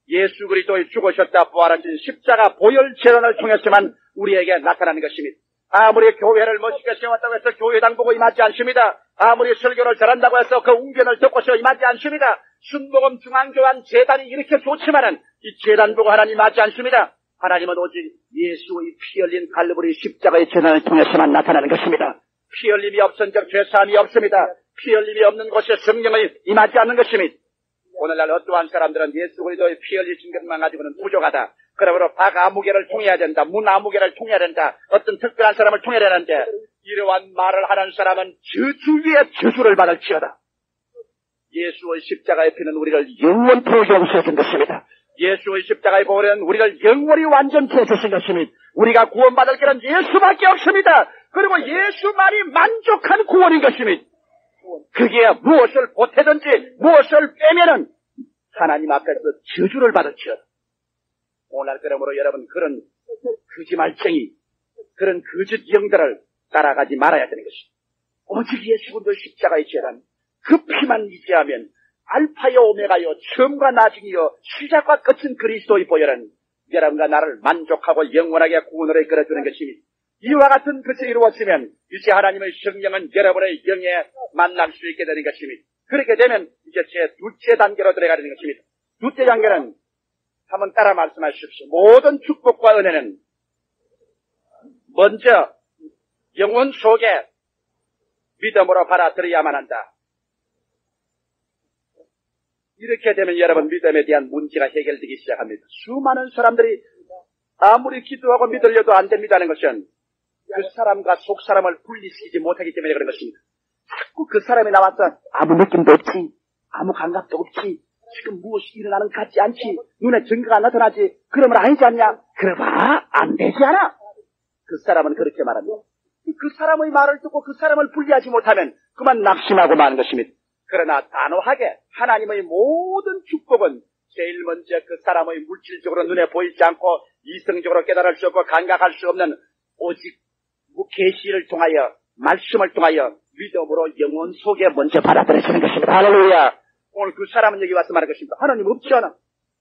예수 그리스도의 죽으셨다 부활하신 십자가 보혈 재단을 통해서만 우리에게 나타나는 것입니다. 아무리 교회를 멋있게 세웠다고 해서 교회당 보고 임하지 않습니다. 아무리 설교를 잘한다고 해서 그 웅변을 듣고서 임하지 않습니다. 순복음 중앙교환 재단이 이렇게 좋지만은 이 재단 보고 하나님 임하지 않습니다. 하나님은 오직 예수의 피 흘린 갈보리 십자가의 재단을 통해서만 나타나는 것입니다. 피 흘림이 없은 적 죄사함이 없습니다. 피 흘림이 없는 곳에 성령이 임하지 않는 것입니다. 오늘날 어떠한 사람들은 예수 그리스도의 피 흘리신 것만 가지고는 부족하다. 그러므로 박아무개를 통해야 된다. 문아무개를 통해야 된다. 어떤 특별한 사람을 통해야 되는데 이러한 말을 하는 사람은 저주 위에 저주를 받을지어다. 예수의 십자가의 피는 우리를 영원토록 용서해 준 것입니다. 예수의 십자가의 보혈은 우리를 영원히 완전히 해주신 것입니다. 우리가 구원받을 길은 예수밖에 없습니다. 그리고 예수만이 만족한 구원인 것입니다. 그게 무엇을 보태든지 무엇을 빼면은 하나님 앞에서 저주를 받을지어다. 오늘 그러므로 여러분 그런 거짓말쟁이, 그런 거짓 영들을 따라가지 말아야 되는 것입니다. 오직 예수 그리스도의 십자가의 재단, 그 피만 의지하면 알파여 오메가여 처음과 나중이여 시작과 끝은 그리스도의 보혈은 여러분과 나를 만족하고 영원하게 구원으로 이끌어주는 것입니다. 이와 같은 것이 이루어지면 이제 하나님의 성령은 여러분의 영에 만날 수 있게 되는 것입니다. 그렇게 되면 이제 제 둘째 단계로 들어가는 것입니다. 둘째 단계는 한번 따라 말씀하십시오. 모든 축복과 은혜는 먼저 영혼 속에 믿음으로 받아들여야만 한다. 이렇게 되면 여러분 믿음에 대한 문제가 해결되기 시작합니다. 수많은 사람들이 아무리 기도하고 믿으려도 안 된다는 것은 그 사람과 속 사람을 분리시키지 못하기 때문에 그런 것입니다. 자꾸 그 사람이 나와서 아무 느낌도 없지, 아무 감각도 없지, 지금 무엇이 일어나는 것 같지 않지, 눈에 증거가 나타나지, 그러면 아니지 않냐? 그러봐, 안 되지 않아? 그 사람은 그렇게 말합니다. 그 사람의 말을 듣고 그 사람을 분리하지 못하면 그만 낙심하고 마는 것입니다. 그러나 단호하게 하나님의 모든 축복은 제일 먼저 그 사람의 물질적으로 눈에 보이지 않고 이성적으로 깨달을 수 없고 감각할 수 없는 오직 계시를 통하여 말씀을 통하여 믿음으로 영혼 속에 먼저 받아들여지는 것입니다. 할렐루야. 오늘 그 사람은 여기 와서 말할 것입니다. 하나님 없지 않아?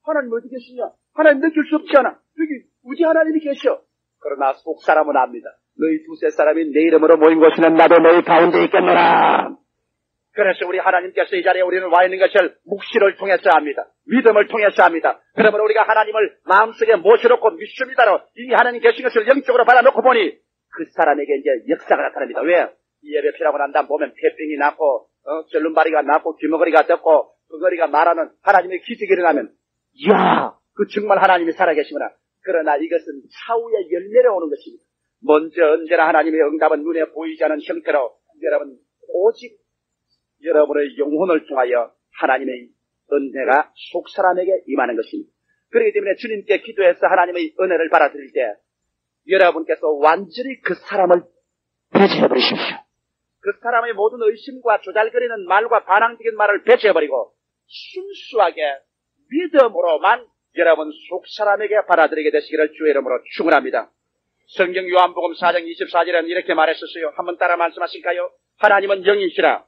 하나님 어디 계시냐? 하나님 느낄 수 없지 않아? 여기 우지 하나님이 계셔. 그러나 속 사람은 압니다. 너희 두세 사람이 내 이름으로 모인 곳에는 나도 너희 가운데 있겠노라. 그래서 우리 하나님께서 이 자리에 우리는 와 있는 것을 묵시를 통해서 합니다. 믿음을 통해서 합니다. 그러므로 우리가 하나님을 마음속에 모셔놓고 믿습니다로 이 하나님 계신 것을 영적으로 받아놓고 보니 그 사람에게 이제 역사가 나타납니다. 왜? 이 예배 피라고 난 다음 보면 폐병이 났고 절름발이가 났고 귀머거리가 떴고 그거리가 말하는 하나님의 기적이 일어나면 이야 그 정말 하나님이 살아계시구나. 그러나 이것은 차후에 열매로 오는 것입니다. 먼저 언제나 하나님의 응답은 눈에 보이지 않은 형태로 여러분 오직 여러분의 영혼을 통하여 하나님의 은혜가 속 사람에게 임하는 것입니다. 그렇기 때문에 주님께 기도해서 하나님의 은혜를 받아들일 때 여러분께서 완전히 그 사람을 배제해버리십시오. 그 사람의 모든 의심과 조잘거리는 말과 반항적인 말을 배제해버리고 순수하게 믿음으로만 여러분 속 사람에게 받아들이게 되시기를 주의 이름으로 축원합니다. 성경 요한복음 4장 24절에는 이렇게 말했었어요. 한번 따라 말씀하실까요? 하나님은 영이시라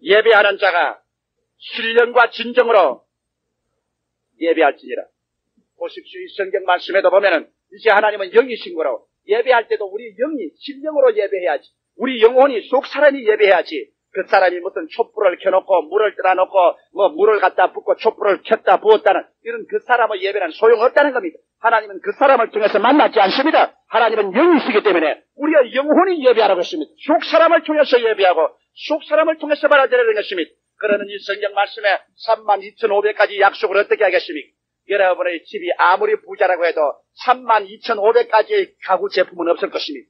예배하는 자가 신령과 진정으로 예배할지니라. 보십시오. 이 성경 말씀에도 보면은 이제 하나님은 영이신 거로 예배할 때도 우리 영이 신령으로 예배해야지. 우리 영혼이 속 사람이 예배해야지. 그 사람이 무슨 촛불을 켜놓고 물을 뜨라놓고 물을 갖다 붓고 촛불을 켰다 부었다는 이런 그 사람의 예배는 소용없다는 겁니다. 하나님은 그 사람을 통해서 만나지 않습니다. 하나님은 영이시기 때문에 우리가 영혼이 예배하라고 했습니다. 속 사람을 통해서 예배하고 속 사람을 통해서 받아들이는 것입니다. 그러는 이 성경 말씀에 32,500가지 약속을 어떻게 하겠습니까? 여러분의 집이 아무리 부자라고 해도 32,500가지의 가구 제품은 없을 것입니다.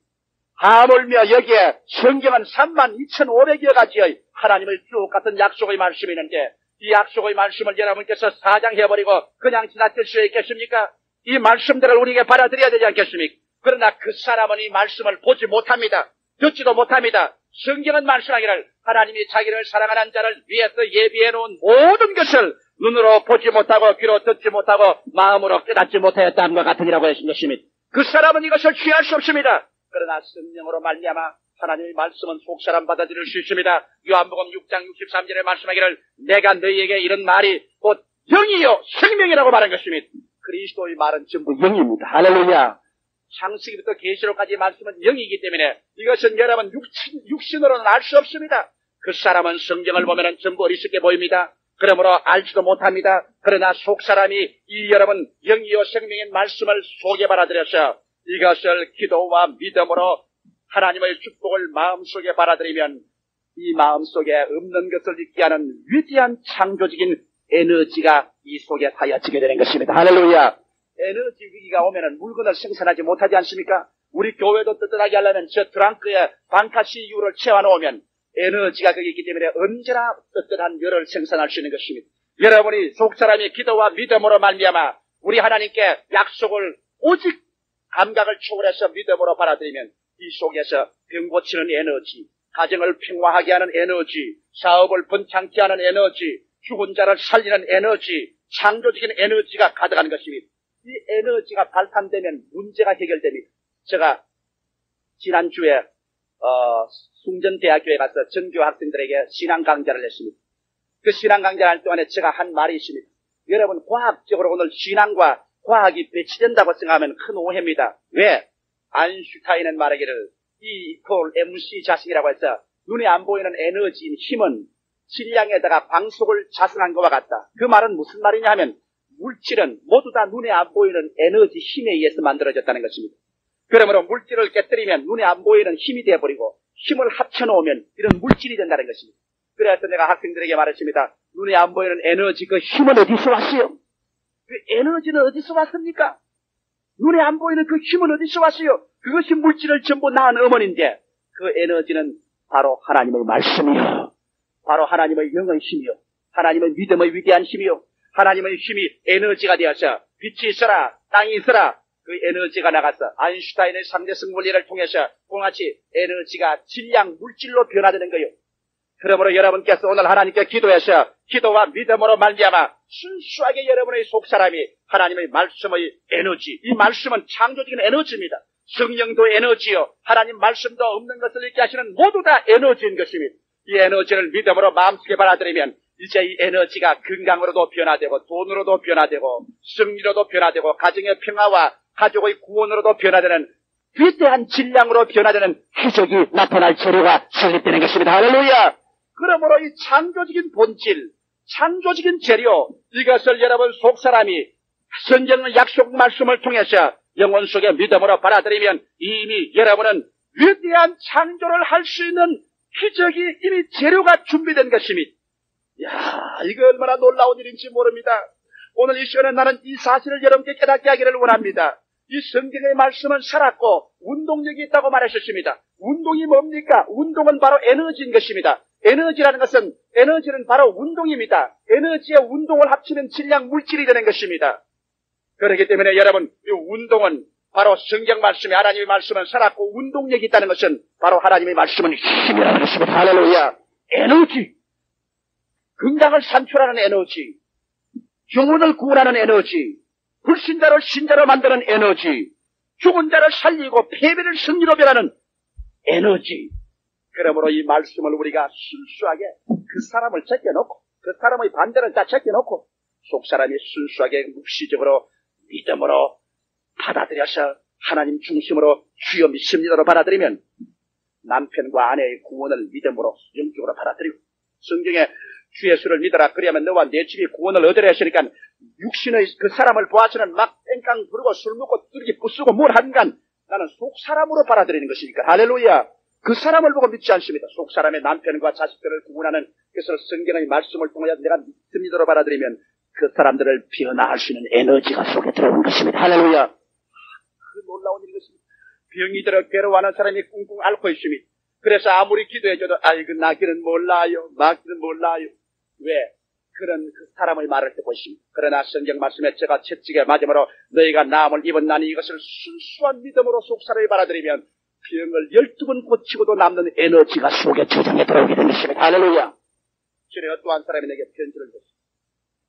하물며 여기에 성경은 32,500여 가지의 하나님의 쭉 같은 약속의 말씀이 있는데 이 약속의 말씀을 여러분께서 사장해버리고 그냥 지나칠 수 있겠습니까? 이 말씀들을 우리에게 받아들여야 되지 않겠습니까? 그러나 그 사람은 이 말씀을 보지 못합니다. 듣지도 못합니다. 성경은 말씀하기를 하나님이 자기를 사랑하는 자를 위해서 예비해 놓은 모든 것을 눈으로 보지 못하고 귀로 듣지 못하고 마음으로 깨닫지 못하였다는 것 같으니라고 하신 것입니다. 그 사람은 이것을 취할 수 없습니다. 그러나 성령으로 말미암아 하나님의 말씀은 속사람 받아들일 수 있습니다. 요한복음 6장 63절에 말씀하기를 내가 너희에게 이런 말이 곧 영이요 생명이라고 말한 것입니다. 그리스도의 말은 전부 영입니다. 할렐루야. 창세기부터 계시록까지 말씀은 영이기 때문에 이것은 여러분 육신으로는 알 수 없습니다. 그 사람은 성경을 보면 전부 어리석게 보입니다. 그러므로 알지도 못합니다. 그러나 속사람이 이 여러분 영이요 생명의 말씀을 속에 받아들여서 이것을 기도와 믿음으로 하나님의 축복을 마음속에 받아들이면 이 마음속에 없는 것을 잊게 하는 위대한 창조적인 에너지가 이 속에 하여지게 되는 것입니다. 할렐루야. 에너지 위기가 오면은 물건을 생산하지 못하지 않습니까? 우리 교회도 떳떳하게 하려면 저 트렁크에 방카CU를 채워놓으면 에너지가 거기 있기 때문에 언제나 떳떳한 열을 생산할 수 있는 것입니다. 여러분이 속사람이 기도와 믿음으로 말미암아 우리 하나님께 약속을 오직 감각을 초월해서 믿음으로 받아들이면 이 속에서 병 고치는 에너지, 가정을 평화하게 하는 에너지, 사업을 번창케 하는 에너지, 죽은 자를 살리는 에너지, 창조적인 에너지가 가득한 것입니다. 이 에너지가 발산되면 문제가 해결됩니다. 제가 지난주에 숭전대학교에 가서 전교 학생들에게 신앙 강좌를 했습니다. 그 신앙 강좌를 할 동안에 제가 한 말이 있습니다. 여러분 과학적으로 오늘 신앙과 과학이 배치된다고 생각하면 큰 오해입니다. 왜? 아인슈타인은 말하기를 E = MC 자식이라고 해서 눈에 안 보이는 에너지인 힘은 질량에다가 광속을 자생한 것과 같다. 그 말은 무슨 말이냐 하면 물질은 모두 다 눈에 안 보이는 에너지 힘에 의해서 만들어졌다는 것입니다. 그러므로 물질을 깨뜨리면 눈에 안 보이는 힘이 되어버리고 힘을 합쳐놓으면 이런 물질이 된다는 것입니다. 그래서 내가 학생들에게 말했습니다. 눈에 안 보이는 에너지 그 힘은 어디서 왔어요? 그 에너지는 어디서 왔습니까? 눈에 안 보이는 그 힘은 어디서 왔어요? 그것이 물질을 전부 낳은 어머니인데 그 에너지는 바로 하나님의 말씀이요. 바로 하나님의 영의 힘이요. 하나님의 믿음의 위대한 힘이요. 하나님의 힘이 에너지가 되어서 빛이 있어라, 땅이 있어라. 그 에너지가 나가서 아인슈타인의 3대성 원리를 통해서 그같이 에너지가 질량, 물질로 변화되는 거예요. 그러므로 여러분께서 오늘 하나님께 기도해서 기도와 믿음으로 말미암아 순수하게 여러분의 속사람이 하나님의 말씀의 에너지, 이 말씀은 창조적인 에너지입니다. 성령도 에너지요. 하나님 말씀도 없는 것을 있게 하시는 모두 다 에너지인 것입니다. 이 에너지를 믿음으로 마음속에 받아들이면 이제 이 에너지가 건강으로도 변화되고 돈으로도 변화되고 승리로도 변화되고 가정의 평화와 가족의 구원으로도 변화되는 위대한 질량으로 변화되는 기적이 나타날 재료가 설립되는 것입니다. 할렐루야! 그러므로 이 창조적인 본질, 창조적인 재료, 이것을 여러분 속사람이 성경의 약속 말씀을 통해서 영혼 속에 믿음으로 받아들이면 이미 여러분은 위대한 창조를 할 수 있는 기적이 이미 재료가 준비된 것입니다. 야, 이거 얼마나 놀라운 일인지 모릅니다. 오늘 이 시간에 나는 이 사실을 여러분께 깨닫게 하기를 원합니다. 이 성경의 말씀은 살았고 운동력이 있다고 말하셨습니다. 운동이 뭡니까? 운동은 바로 에너지인 것입니다. 에너지라는 것은, 에너지는 바로 운동입니다. 에너지와 운동을 합치면 질량 물질이 되는 것입니다. 그렇기 때문에 여러분, 이 운동은 바로 성경 말씀이, 하나님의 말씀은 살았고 운동력이 있다는 것은 바로 하나님의 말씀은 힘이라는 것입니다. 할렐루야! 에너지! 건강을 산출하는 에너지, 영혼을 구원하는 에너지, 불신자를 신자로 만드는 에너지, 죽은 자를 살리고 패배를 승리로 변하는 에너지. 그러므로 이 말씀을 우리가 순수하게 그 사람을 제껴놓고 그 사람의 반대를 다 제껴놓고 속사람이 순수하게 묵시적으로 믿음으로 받아들여서 하나님 중심으로 주여 믿습니다로 받아들이면 남편과 아내의 구원을 믿음으로 영적으로 받아들이고 성경에 주 예수를 믿어라 그리하면 너와 내 집이 구원을 얻으라 했으니까 육신의 그 사람을 보아서는 막 땡깡 부르고 술 먹고 뚜르기 부수고 뭘 하는간 나는 속 사람으로 받아들이는 것이니까 할렐루야. 그 사람을 보고 믿지 않습니다. 속 사람의 남편과 자식들을 구원하는 그것을 성경의 말씀을 통하여 내가 믿음으로 받아들이면 그 사람들을 변화할 수 있는 에너지가 속에 들어오는 것입니다. 할렐루야. 그 놀라운 일인 것입니다. 병이 들어 괴로워하는 사람이 꿍꿍 앓고 있습니다. 그래서 아무리 기도해줘도 아이고 나기는 몰라요. 나기는 몰라요. 왜? 그런 그 사람의 말을 듣고 있습니다. 그러나 성경 말씀에 제가 채찍에 맞음으로 너희가 나음을 입었나니 이것을 순수한 믿음으로 속사람이 받아들이면 병을 12번 고치고도 남는 에너지가 속에 저장해 들어오게 된 것입니다. 할렐루야. 전에 어떠한 사람이 내게 편지를 줬어요.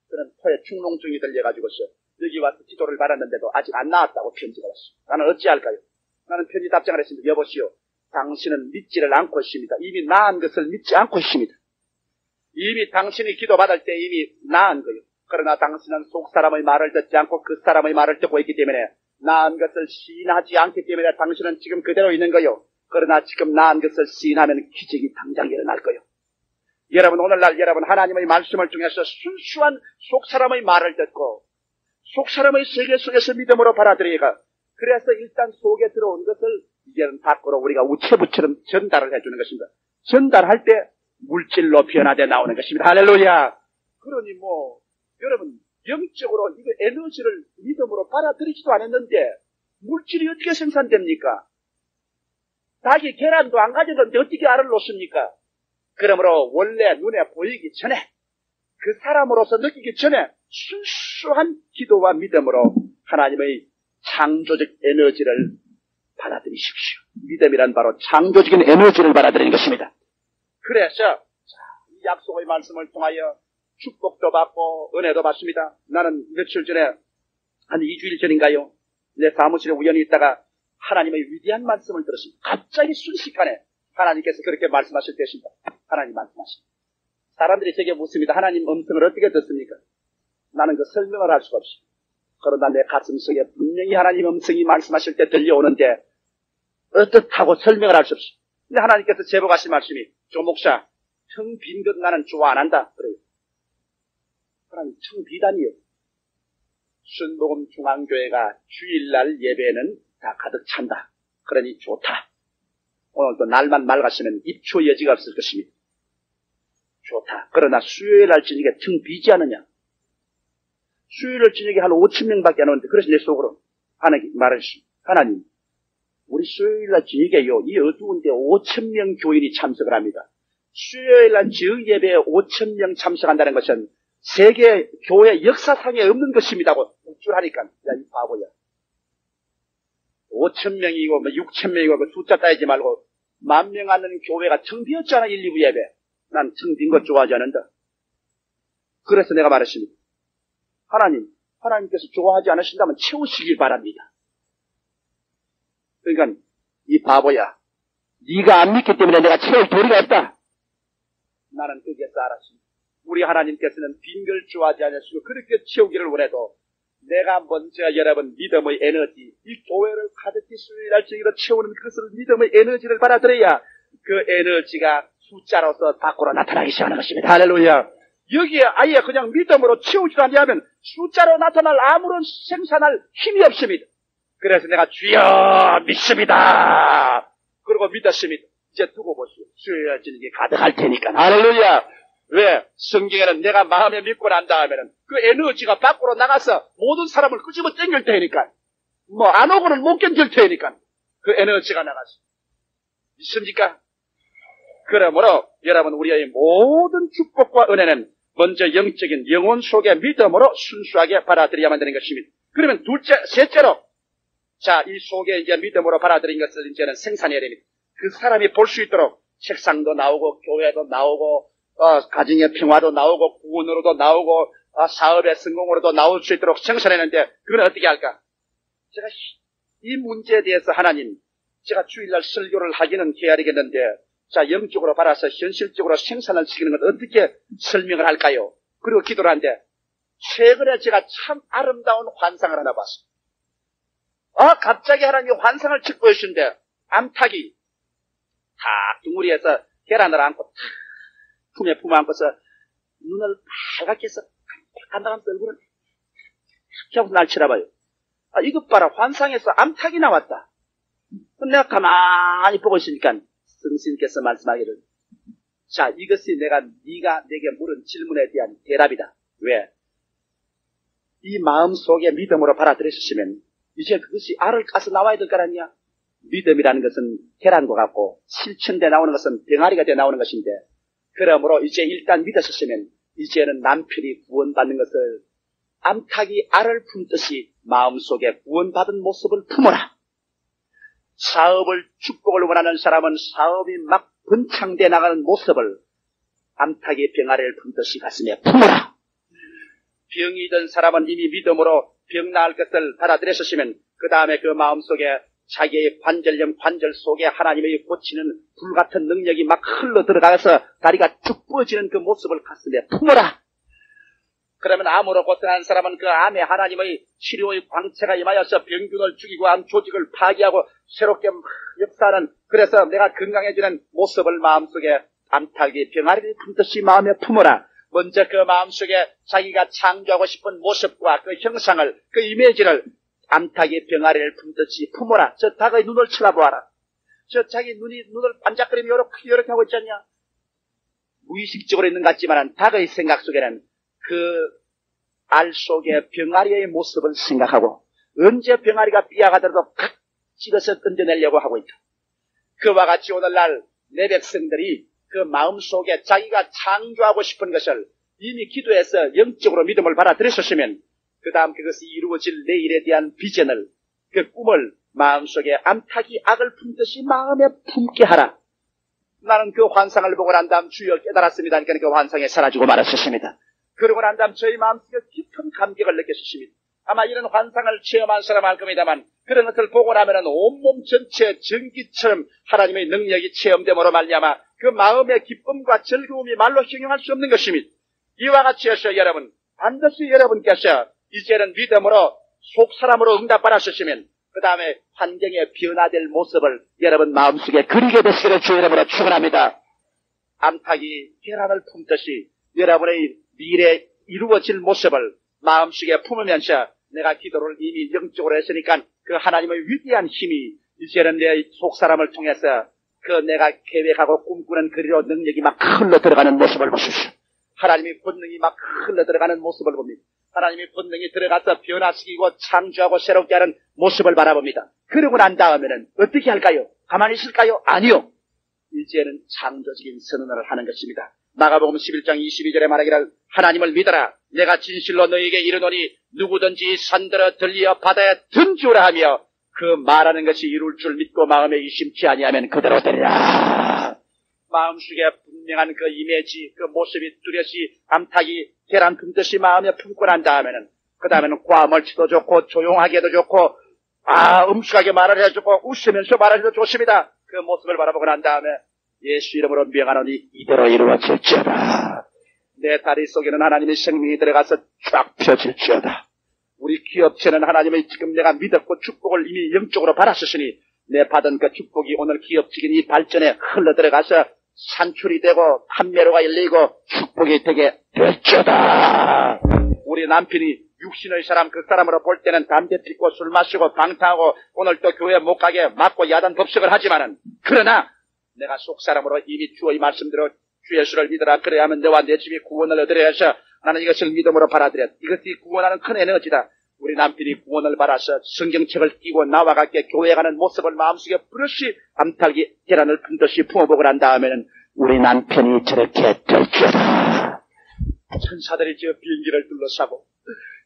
그는 토에 축농증이 들려가지고서 여기 와서 기도를 받았는데도 아직 안 나았다고 편지가 왔어요. 나는 어찌할까요? 나는 편지 답장을 했습니다. 여보시오. 당신은 믿지를 않고 있습니다. 이미 나은 것을 믿지 않고 있습니다. 이미 당신이 기도받을 때 이미 나은 거예요. 그러나 당신은 속 사람의 말을 듣지 않고 그 사람의 말을 듣고 있기 때문에 나은 것을 시인하지 않기 때문에 당신은 지금 그대로 있는 거예요. 그러나 지금 나은 것을 시인하면 기적이 당장 일어날 거예요. 여러분 오늘날 여러분 하나님의 말씀을 통해서 순수한 속 사람의 말을 듣고 속 사람의 세계 속에서 믿음으로 받아들이가 그래서 일단 속에 들어온 것을 이제는 밖으로 우리가 우체부처럼 전달을 해주는 것입니다. 전달할 때 물질로 변화되어 나오는 것입니다. 할렐루야. 그러니 여러분 영적으로 이거 에너지를 믿음으로 받아들이지도 않았는데 물질이 어떻게 생산됩니까? 닭이 계란도 안 가졌는데 어떻게 알을 놓습니까? 그러므로 원래 눈에 보이기 전에 그 사람으로서 느끼기 전에 순수한 기도와 믿음으로 하나님의 창조적 에너지를 받아들이십시오. 믿음이란 바로 창조적인 에너지를 받아들이는 것입니다. 그래서 이 약속의 말씀을 통하여 축복도 받고 은혜도 받습니다. 나는 며칠 전에 한 2주일 전인가요? 내 사무실에 우연히 있다가 하나님의 위대한 말씀을 들었습니다. 갑자기 순식간에 하나님께서 그렇게 말씀하실 때십니다. 하나님 말씀하십니다. 사람들이 제게 묻습니다. 하나님 음성을 어떻게 듣습니까? 나는 그 설명을 할 수가 없습니다. 그러나 내 가슴속에 분명히 하나님 음성이 말씀하실 때 들려오는데 어떻다고 설명을 할 수 없습니다. 근데 하나님께서 제보하신 말씀이 조 목사 청 빈 것 나는 좋아 안 한다. 그래요. 하나님 청 비다니요. 순복음 중앙교회가 주일날 예배는 다 가득 찬다. 그러니 좋다. 오늘 또 날만 맑았으면 입초 여지가 없을 것입니다. 좋다. 그러나 수요일날 저녁에 청 비지 않느냐? 수요일날 저녁에 한 5,000명밖에 안 오는데 그래서 내 속으로 하나님 말하셨습니다. 하나님 우리 수요일날 저녁에요 이 어두운데 5,000명 교인이 참석을 합니다. 수요일날 저녁 예배에 5,000명 참석한다는 것은 세계 교회 역사상에 없는 것입니다고 우쭐하니까 야 이 바보야. 5,000명이고 6,000명이고 그 숫자 따지지 말고 10,000명 하는 교회가 청 비었잖아 1, 2부 예배. 난 청 빈 것 좋아하지 않는다. 그래서 내가 말했습니다. 하나님께서 좋아하지 않으신다면 채우시길 바랍니다. 그러니까 이 바보야, 네가 안 믿기 때문에 내가 채울 도리가 없다. 나는 거기에서 알았습니다. 우리 하나님께서는 빈걸 좋아하지 않으시고 그렇게 채우기를 원해도 내가 먼저 여러분 믿음의 에너지, 이 교회를 가득히 수요일날 정의로 채우는 그것을 믿음의 에너지를 받아들여야 그 에너지가 숫자로서 밖으로 나타나기 시작하는 것입니다. 할렐루야. 여기에 아예 그냥 믿음으로 채우지도 않으면 숫자로 나타날 아무런 생산할 힘이 없습니다. 그래서 내가 주여 믿습니다. 그리고 믿었습니다. 이제 두고 보시오. 수요일날 저녁에 가득할 테니까. 할렐루야. 왜? 성경에는 내가 마음에 믿고 난 다음에는 그 에너지가 밖으로 나가서 모든 사람을 끄집어 당길 테니까. 뭐 안 오고는 못 견딜 테니까. 그 에너지가 나가서. 믿습니까? 그러므로 여러분 우리의 모든 축복과 은혜는 먼저 영적인 영혼 속의 믿음으로 순수하게 받아들여야만 되는 것입니다. 그러면 셋째로 자, 이 속에 이제 믿음으로 받아들인 것을 이제는 생산해야 됩니다. 그 사람이 볼 수 있도록 책상도 나오고 교회도 나오고 가정의 평화도 나오고 구원으로도 나오고 사업의 성공으로도 나올 수 있도록 생산했는데 그건 어떻게 할까? 제가 이 문제에 대해서 하나님 제가 주일날 설교를 하기는 해야 되겠는데 자 영적으로 받아서 현실적으로 생산을 시키는 건 어떻게 설명을 할까요? 그리고 기도를 하는데 최근에 제가 참 아름다운 환상을 하나 봤어요. 갑자기 하나님이 환상을 쭉 보여주신데 암탉이 탁 둥우리에서 계란을 안고 탁 품에 품어안고서 눈을 빨갛게 해서 간단한 얼굴을 이렇게 하고 날 쳐다봐요. 이것 봐라, 환상에서 암탉이 나왔다. 내가 가만히 보고 있으니까 성신께서 말씀하기를 자, 이것이 네가 내게 물은 질문에 대한 대답이다. 왜? 이 마음속에 믿음으로 받아들였으면 이제 그것이 알을 까서 나와야 될 거 아니야? 믿음이라는 것은 계란과 같고 실천돼 나오는 것은 병아리가 돼 나오는 것인데 그러므로 이제 일단 믿었었으면 이제는 남편이 구원받는 것을 암탉이 알을 품듯이 마음속에 구원받은 모습을 품어라. 사업을 축복을 원하는 사람은 사업이 막 번창돼 나가는 모습을 암탉이 병아리를 품듯이 가슴에 품어라. 병이 든 사람은 이미 믿음으로 병 나을 것을 받아들였었으면 그 다음에 그 마음속에 자기의 관절염 관절 속에 하나님의 고치는 불같은 능력이 막 흘러 들어가서 다리가 쭉 뻗어지는 그 모습을 가슴에 품어라. 그러면 암으로 고생하는 사람은 그 암에 하나님의 치료의 광채가 임하여서 병균을 죽이고 암 조직을 파괴하고 새롭게 역사하는 그래서 내가 건강해지는 모습을 마음속에 암탉이 병아리를 품듯이 마음에 품어라. 먼저 그 마음속에 자기가 창조하고 싶은 모습과 그 형상을 그 이미지를 암탉이 병아리를 품듯이 품어라. 저 닭의 눈을 쳐다보아라. 저 자기 눈을 반짝거리며 이렇게 하고 있지 않냐? 무의식적으로 있는 것 같지만 닭의 생각 속에는 그 알 속에 병아리의 모습을 생각하고 언제 병아리가 삐아가더라도 칵 찍어서 던져내려고 하고 있다. 그와 같이 오늘날 내 백성들이 그 마음속에 자기가 창조하고 싶은 것을 이미 기도해서 영적으로 믿음을 받아들였었으면 그 다음 그것이 이루어질 내일에 대한 비전을 그 꿈을 마음속에 암탉이 악을 품듯이 마음에 품게 하라. 나는 그 환상을 보고 난 다음 주여 깨달았습니다. 그러니까 그 환상에 사라지고 말았었습니다. 그러고 난 다음 저희 마음속에 깊은 감격을 느꼈습니다. 아마 이런 환상을 체험한 사람 알 겁니다만 그런 것을 보고 나면은 온몸 전체 전기처럼 하나님의 능력이 체험됨으로 말미암아 그 마음의 기쁨과 즐거움이 말로 형용할 수 없는 것입니다. 이와 같이 해서 여러분 반드시 여러분께서 이제는 믿음으로 속사람으로 응답받았으시면 그 다음에 환경에 변화될 모습을 여러분 마음속에 그리게 되시기를 주 여러분으로 축원합니다. 암탉이 계란을 품듯이 여러분의 미래에 이루어질 모습을 마음속에 품으면서 내가 기도를 이미 영적으로 했으니까 그 하나님의 위대한 힘이 이제는 내 속사람을 통해서 그 내가 계획하고 꿈꾸는 그리로 능력이 막 흘러 들어가는 모습을 보십시오. 하나님의 본능이 막 흘러 들어가는 모습을 봅니다. 하나님의 본능이 들어가서 변화시키고 창조하고 새롭게 하는 모습을 바라봅니다. 그러고 난 다음에는 어떻게 할까요? 가만히 있을까요? 아니요. 이제는 창조적인 선언을 하는 것입니다. 마가복음 11장 22절에 말하기를 하나님을 믿어라. 내가 진실로 너희에게 이르노니 누구든지 산들어 들리어 바다에 던지오라 하며 그 말하는 것이 이룰 줄 믿고 마음에 의심치 아니하면 그대로 되리라. 마음속에 분명한 그 이미지, 그 모습이 뚜렷이 암탉이 계란 품듯이 마음에 품고 난 다음에는 그 다음에는 꽈멀치도 좋고 조용하게도 좋고 엄숙하게 말을 해주고 웃으면서 말을 해도 좋습니다. 그 모습을 바라보고 난 다음에 예수 이름으로 명하노니 이대로 이루어질지어다. 내 다리 속에는 하나님의 생명이 들어가서 쫙 펴질지어다. 우리 기업체는 하나님의 지금 내가 믿었고 축복을 이미 영적으로 받았으니 내 받은 그 축복이 오늘 기업적인 이 발전에 흘러들어가서 산출이 되고 판매로가 열리고 축복이 되게 될지어다. 우리 남편이 육신의 사람 그 사람으로 볼 때는 담배 피고 술 마시고 방탕하고 오늘 또 교회 못 가게 막고 야단 법석을 하지만은 그러나 내가 속사람으로 이미 주의 말씀대로 주 예수를 믿으라. 그래야 하면 너와 내 집이 구원을 얻으려 해서 나는 이것을 믿음으로 받아들였. 이것이 구원하는 큰 에너지다. 우리 남편이 구원을 받아서 성경책을 띄고 나와 같게 교회 가는 모습을 마음속에 브러쉬 암탉이 계란을 품듯이 품어보고 난 다음에는 우리 남편이 저렇게 될지어다. 천사들이 저 비행기를 둘러싸고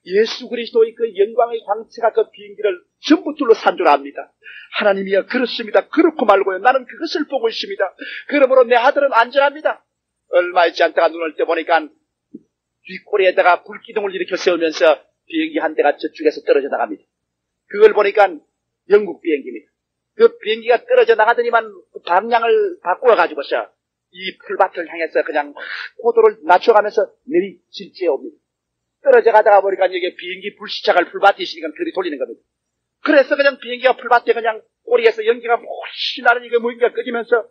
예수 그리스도의 그 영광의 광채가 그 비행기를 전부 둘러싼 줄 압니다. 하나님이여 그렇습니다. 그렇고 말고요. 나는 그것을 보고 있습니다. 그러므로 내 아들은 안전합니다. 얼마 있지 않다가 눈을 떠보니까 뒷꼬리에다가 불기둥을 일으켜 세우면서 비행기 한 대가 저쪽에서 떨어져 나갑니다. 그걸 보니까 영국 비행기입니다. 그 비행기가 떨어져 나가더니만 방향을 바꾸어가지고서 이 풀밭을 향해서 그냥 고도를 낮춰가면서 내리질지에 옵니다. 떨어져 가다가 보니까 이게 비행기 불시착할 풀밭이 있으니까 그리 돌리는 겁니다. 그래서 그냥 비행기가 풀밭에 그냥 꼬리에서 연기가 훨씬 나는 이게 무인기가 끄지면서 확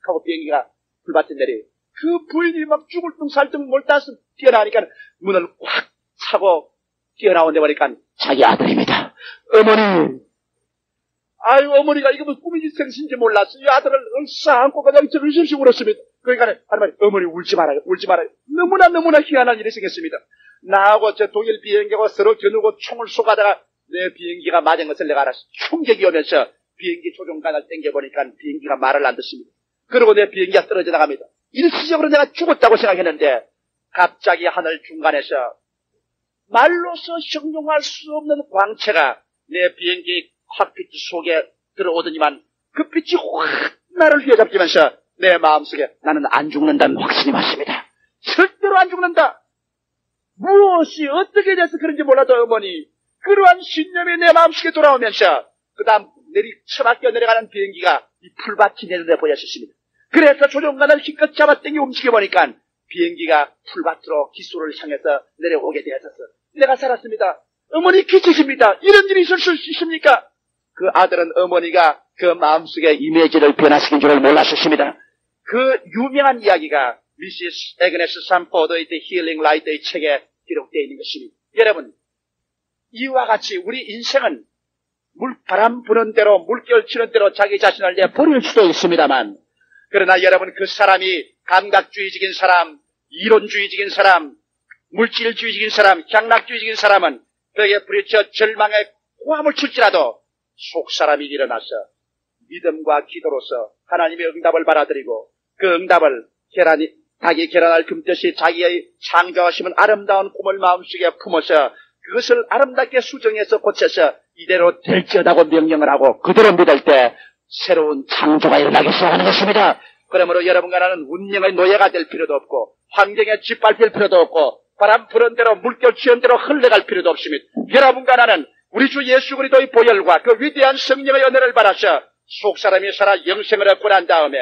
하고 비행기가 풀밭에 내려요. 그 부인이 막 죽을 둥 살 둥 몰다서 뛰어나가니까 문을 확 차고 뛰어나온데 보니까 자기 아들입니다. 어머니. 아유 어머니가 이거 무슨 꿈인지 생신지 몰랐어. 이 아들을 얼싸 안고 그냥 저리저리 울었습니다. 그러니까 하나님 어머니 울지 말아요. 울지 말아요. 너무나 희한한 일이 생겼습니다. 나하고 저 독일 비행기하고 서로 겨누고 총을 쏘가다가 내 비행기가 맞은 것을 내가 알았어. 충격이 오면서 비행기 조종관을 당겨보니까 비행기가 말을 안 듣습니다. 그리고 내 비행기가 떨어져 나갑니다. 일시적으로 내가 죽었다고 생각했는데 갑자기 하늘 중간에서 말로서形容할 수 없는 광채가 내 비행기 칵핏 속에 들어오더니만 그 빛이 확 나를 휘어잡히면서 내 마음속에 나는 안 죽는다는 확신이 왔습니다. 절대로 안 죽는다. 무엇이 어떻게 돼서 그런지 몰라도 어머니 그러한 신념이 내 마음속에 돌아오면서 그 다음 처박혀 내려가는 비행기가 이 풀밭이 내려내 보였습니다. 그래서 조종관을 힘껏 잡아당겨 움직여보니까 비행기가 풀밭으로 기수를 향해서 내려오게 되었었어. 내가 살았습니다. 어머니 기치십니다. 이런 일이 있을 수 있습니까? 그 아들은 어머니가 그 마음속에 이미지를 변화시킨 줄을 몰랐습니다. 그 유명한 이야기가 미시스 에그네스 산포드의 The Healing Light의 책에 기록되어 있는 것입니다. 여러분, 이와 같이 우리 인생은 바람 부는 대로 물결 치는 대로 자기 자신을 내버릴 수도 있습니다만 그러나 여러분 그 사람이 감각주의적인 사람, 이론주의적인 사람, 물질주의적인 사람, 향락주의적인 사람은 벽에 부딪혀 절망의 고함을 칠지라도 속사람이 일어나서 믿음과 기도로서 하나님의 응답을 받아들이고 그 응답을 닭이 계란을 금듯이 자기의 창조하시면 아름다운 꿈을 마음속에 품어서 그것을 아름답게 수정해서 고쳐서 이대로 될지어다고 명령을 하고 그대로 믿을 때 새로운 창조가 일어나기 시작하는 것입니다. 그러므로 여러분과 나는 운명의 노예가 될 필요도 없고 환경에 짓밟힐 필요도 없고 바람 부는 대로 물결 치는 대로 흘러갈 필요도 없습니다. 여러분과 나는 우리 주 예수 그리스도의 보혈과 그 위대한 성령의 은혜를 받아서 속사람이 살아 영생을 얻고 난 다음에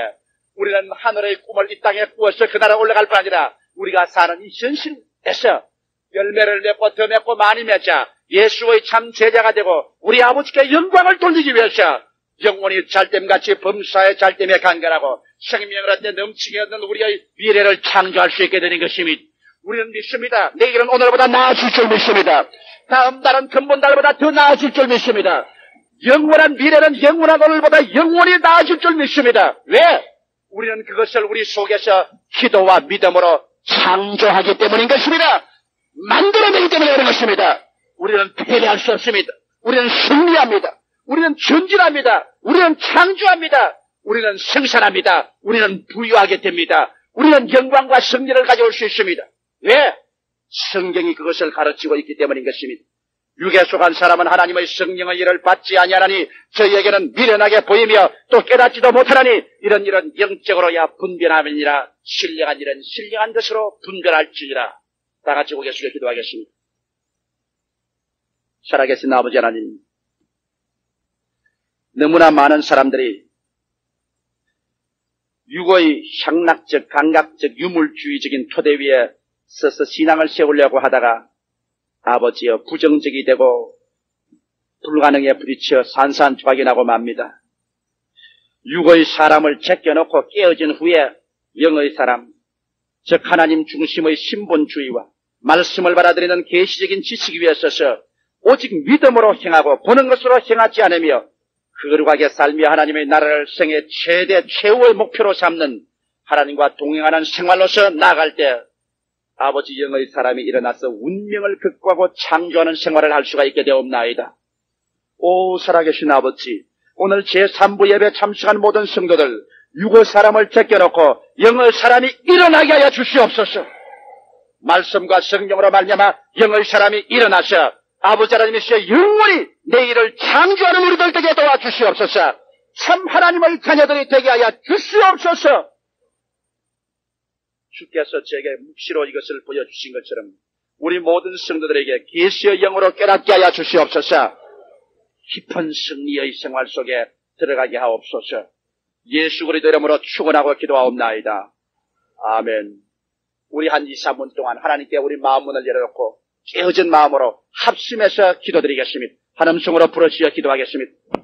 우리는 하늘의 꿈을 이 땅에 꾸어서 그 나라 올라갈 뿐 아니라 우리가 사는 이 현실에서 열매를 맺고 더 맺고 많이 맺자 예수의 참 제자가 되고 우리 아버지께 영광을 돌리기 위해서 영혼이 잘됨같이 범사의 잘됨에 간결하고 생명을 얻는 넘치게 얻는 우리의 미래를 창조할 수 있게 되는 것입니다. 우리는 믿습니다. 내일은 오늘보다 나아질 줄 믿습니다. 다음 달은 근본 달보다 더 나아질 줄 믿습니다. 영원한 미래는 영원한 오늘보다 영원히 나아질 줄 믿습니다. 왜? 우리는 그것을 우리 속에서 기도와 믿음으로 창조하기 때문인 것입니다. 만들어내기 때문에 그런 것입니다. 우리는 패배할 수 없습니다. 우리는 승리합니다. 우리는 전진합니다. 우리는 창조합니다. 우리는 생산합니다. 우리는 부유하게 됩니다. 우리는 영광과 승리를 가져올 수 있습니다. 왜? 성경이 그것을 가르치고 있기 때문인 것입니다. 육에 속한 사람은 하나님의 성령의 일을 받지 아니하나니 저희에게는 미련하게 보이며 또 깨닫지도 못하나니 이런 일은 영적으로야 분별함이니라 신령한 일은 신령한 것으로 분별할지니라. 다 같이 고개 숙여 기도하겠습니다. 살아계신 아버지 하나님, 너무나 많은 사람들이 육의 향락적, 감각적, 유물주의적인 토대 위에 서서 신앙을 세우려고 하다가 아버지여 부정적이 되고 불가능에 부딪혀 산산조각이 나고 맙니다. 육의 사람을 제껴놓고 깨어진 후에 영의 사람, 즉 하나님 중심의 신본주의와 말씀을 받아들이는 계시적인 지식 위에 서서 오직 믿음으로 행하고 보는 것으로 행하지 않으며 거룩하게 살며 하나님의 나라를 생애 최대 최후의 목표로 삼는 하나님과 동행하는 생활로서 나아갈 때 아버지 영의 사람이 일어나서 운명을 극복하고 창조하는 생활을 할 수가 있게 되옵나이다. 오 살아계신 아버지, 오늘 제3부 예배 참석한 모든 성도들 육의 사람을 제껴놓고 영의 사람이 일어나게 하여 주시옵소서. 말씀과 성령으로 말미암아 영의 사람이 일어나서 아버지 하나님이시여 영원히 내일을 창조하는 우리들 되게 도와주시옵소서. 참 하나님의 자녀들이 되게 하여 주시옵소서. 주께서 제게 묵시로 이것을 보여주신 것처럼 우리 모든 성도들에게 계시의 영으로 깨닫게 하여 주시옵소서. 깊은 승리의 생활 속에 들어가게 하옵소서. 예수 그리스도 이름으로 축원하고 기도하옵나이다. 아멘. 우리 한 2, 3분 동안 하나님께 우리 마음 문을 열어놓고 깨어진 마음으로 합심해서 기도드리겠습니다. 한 음성으로 부르시어 기도하겠습니다.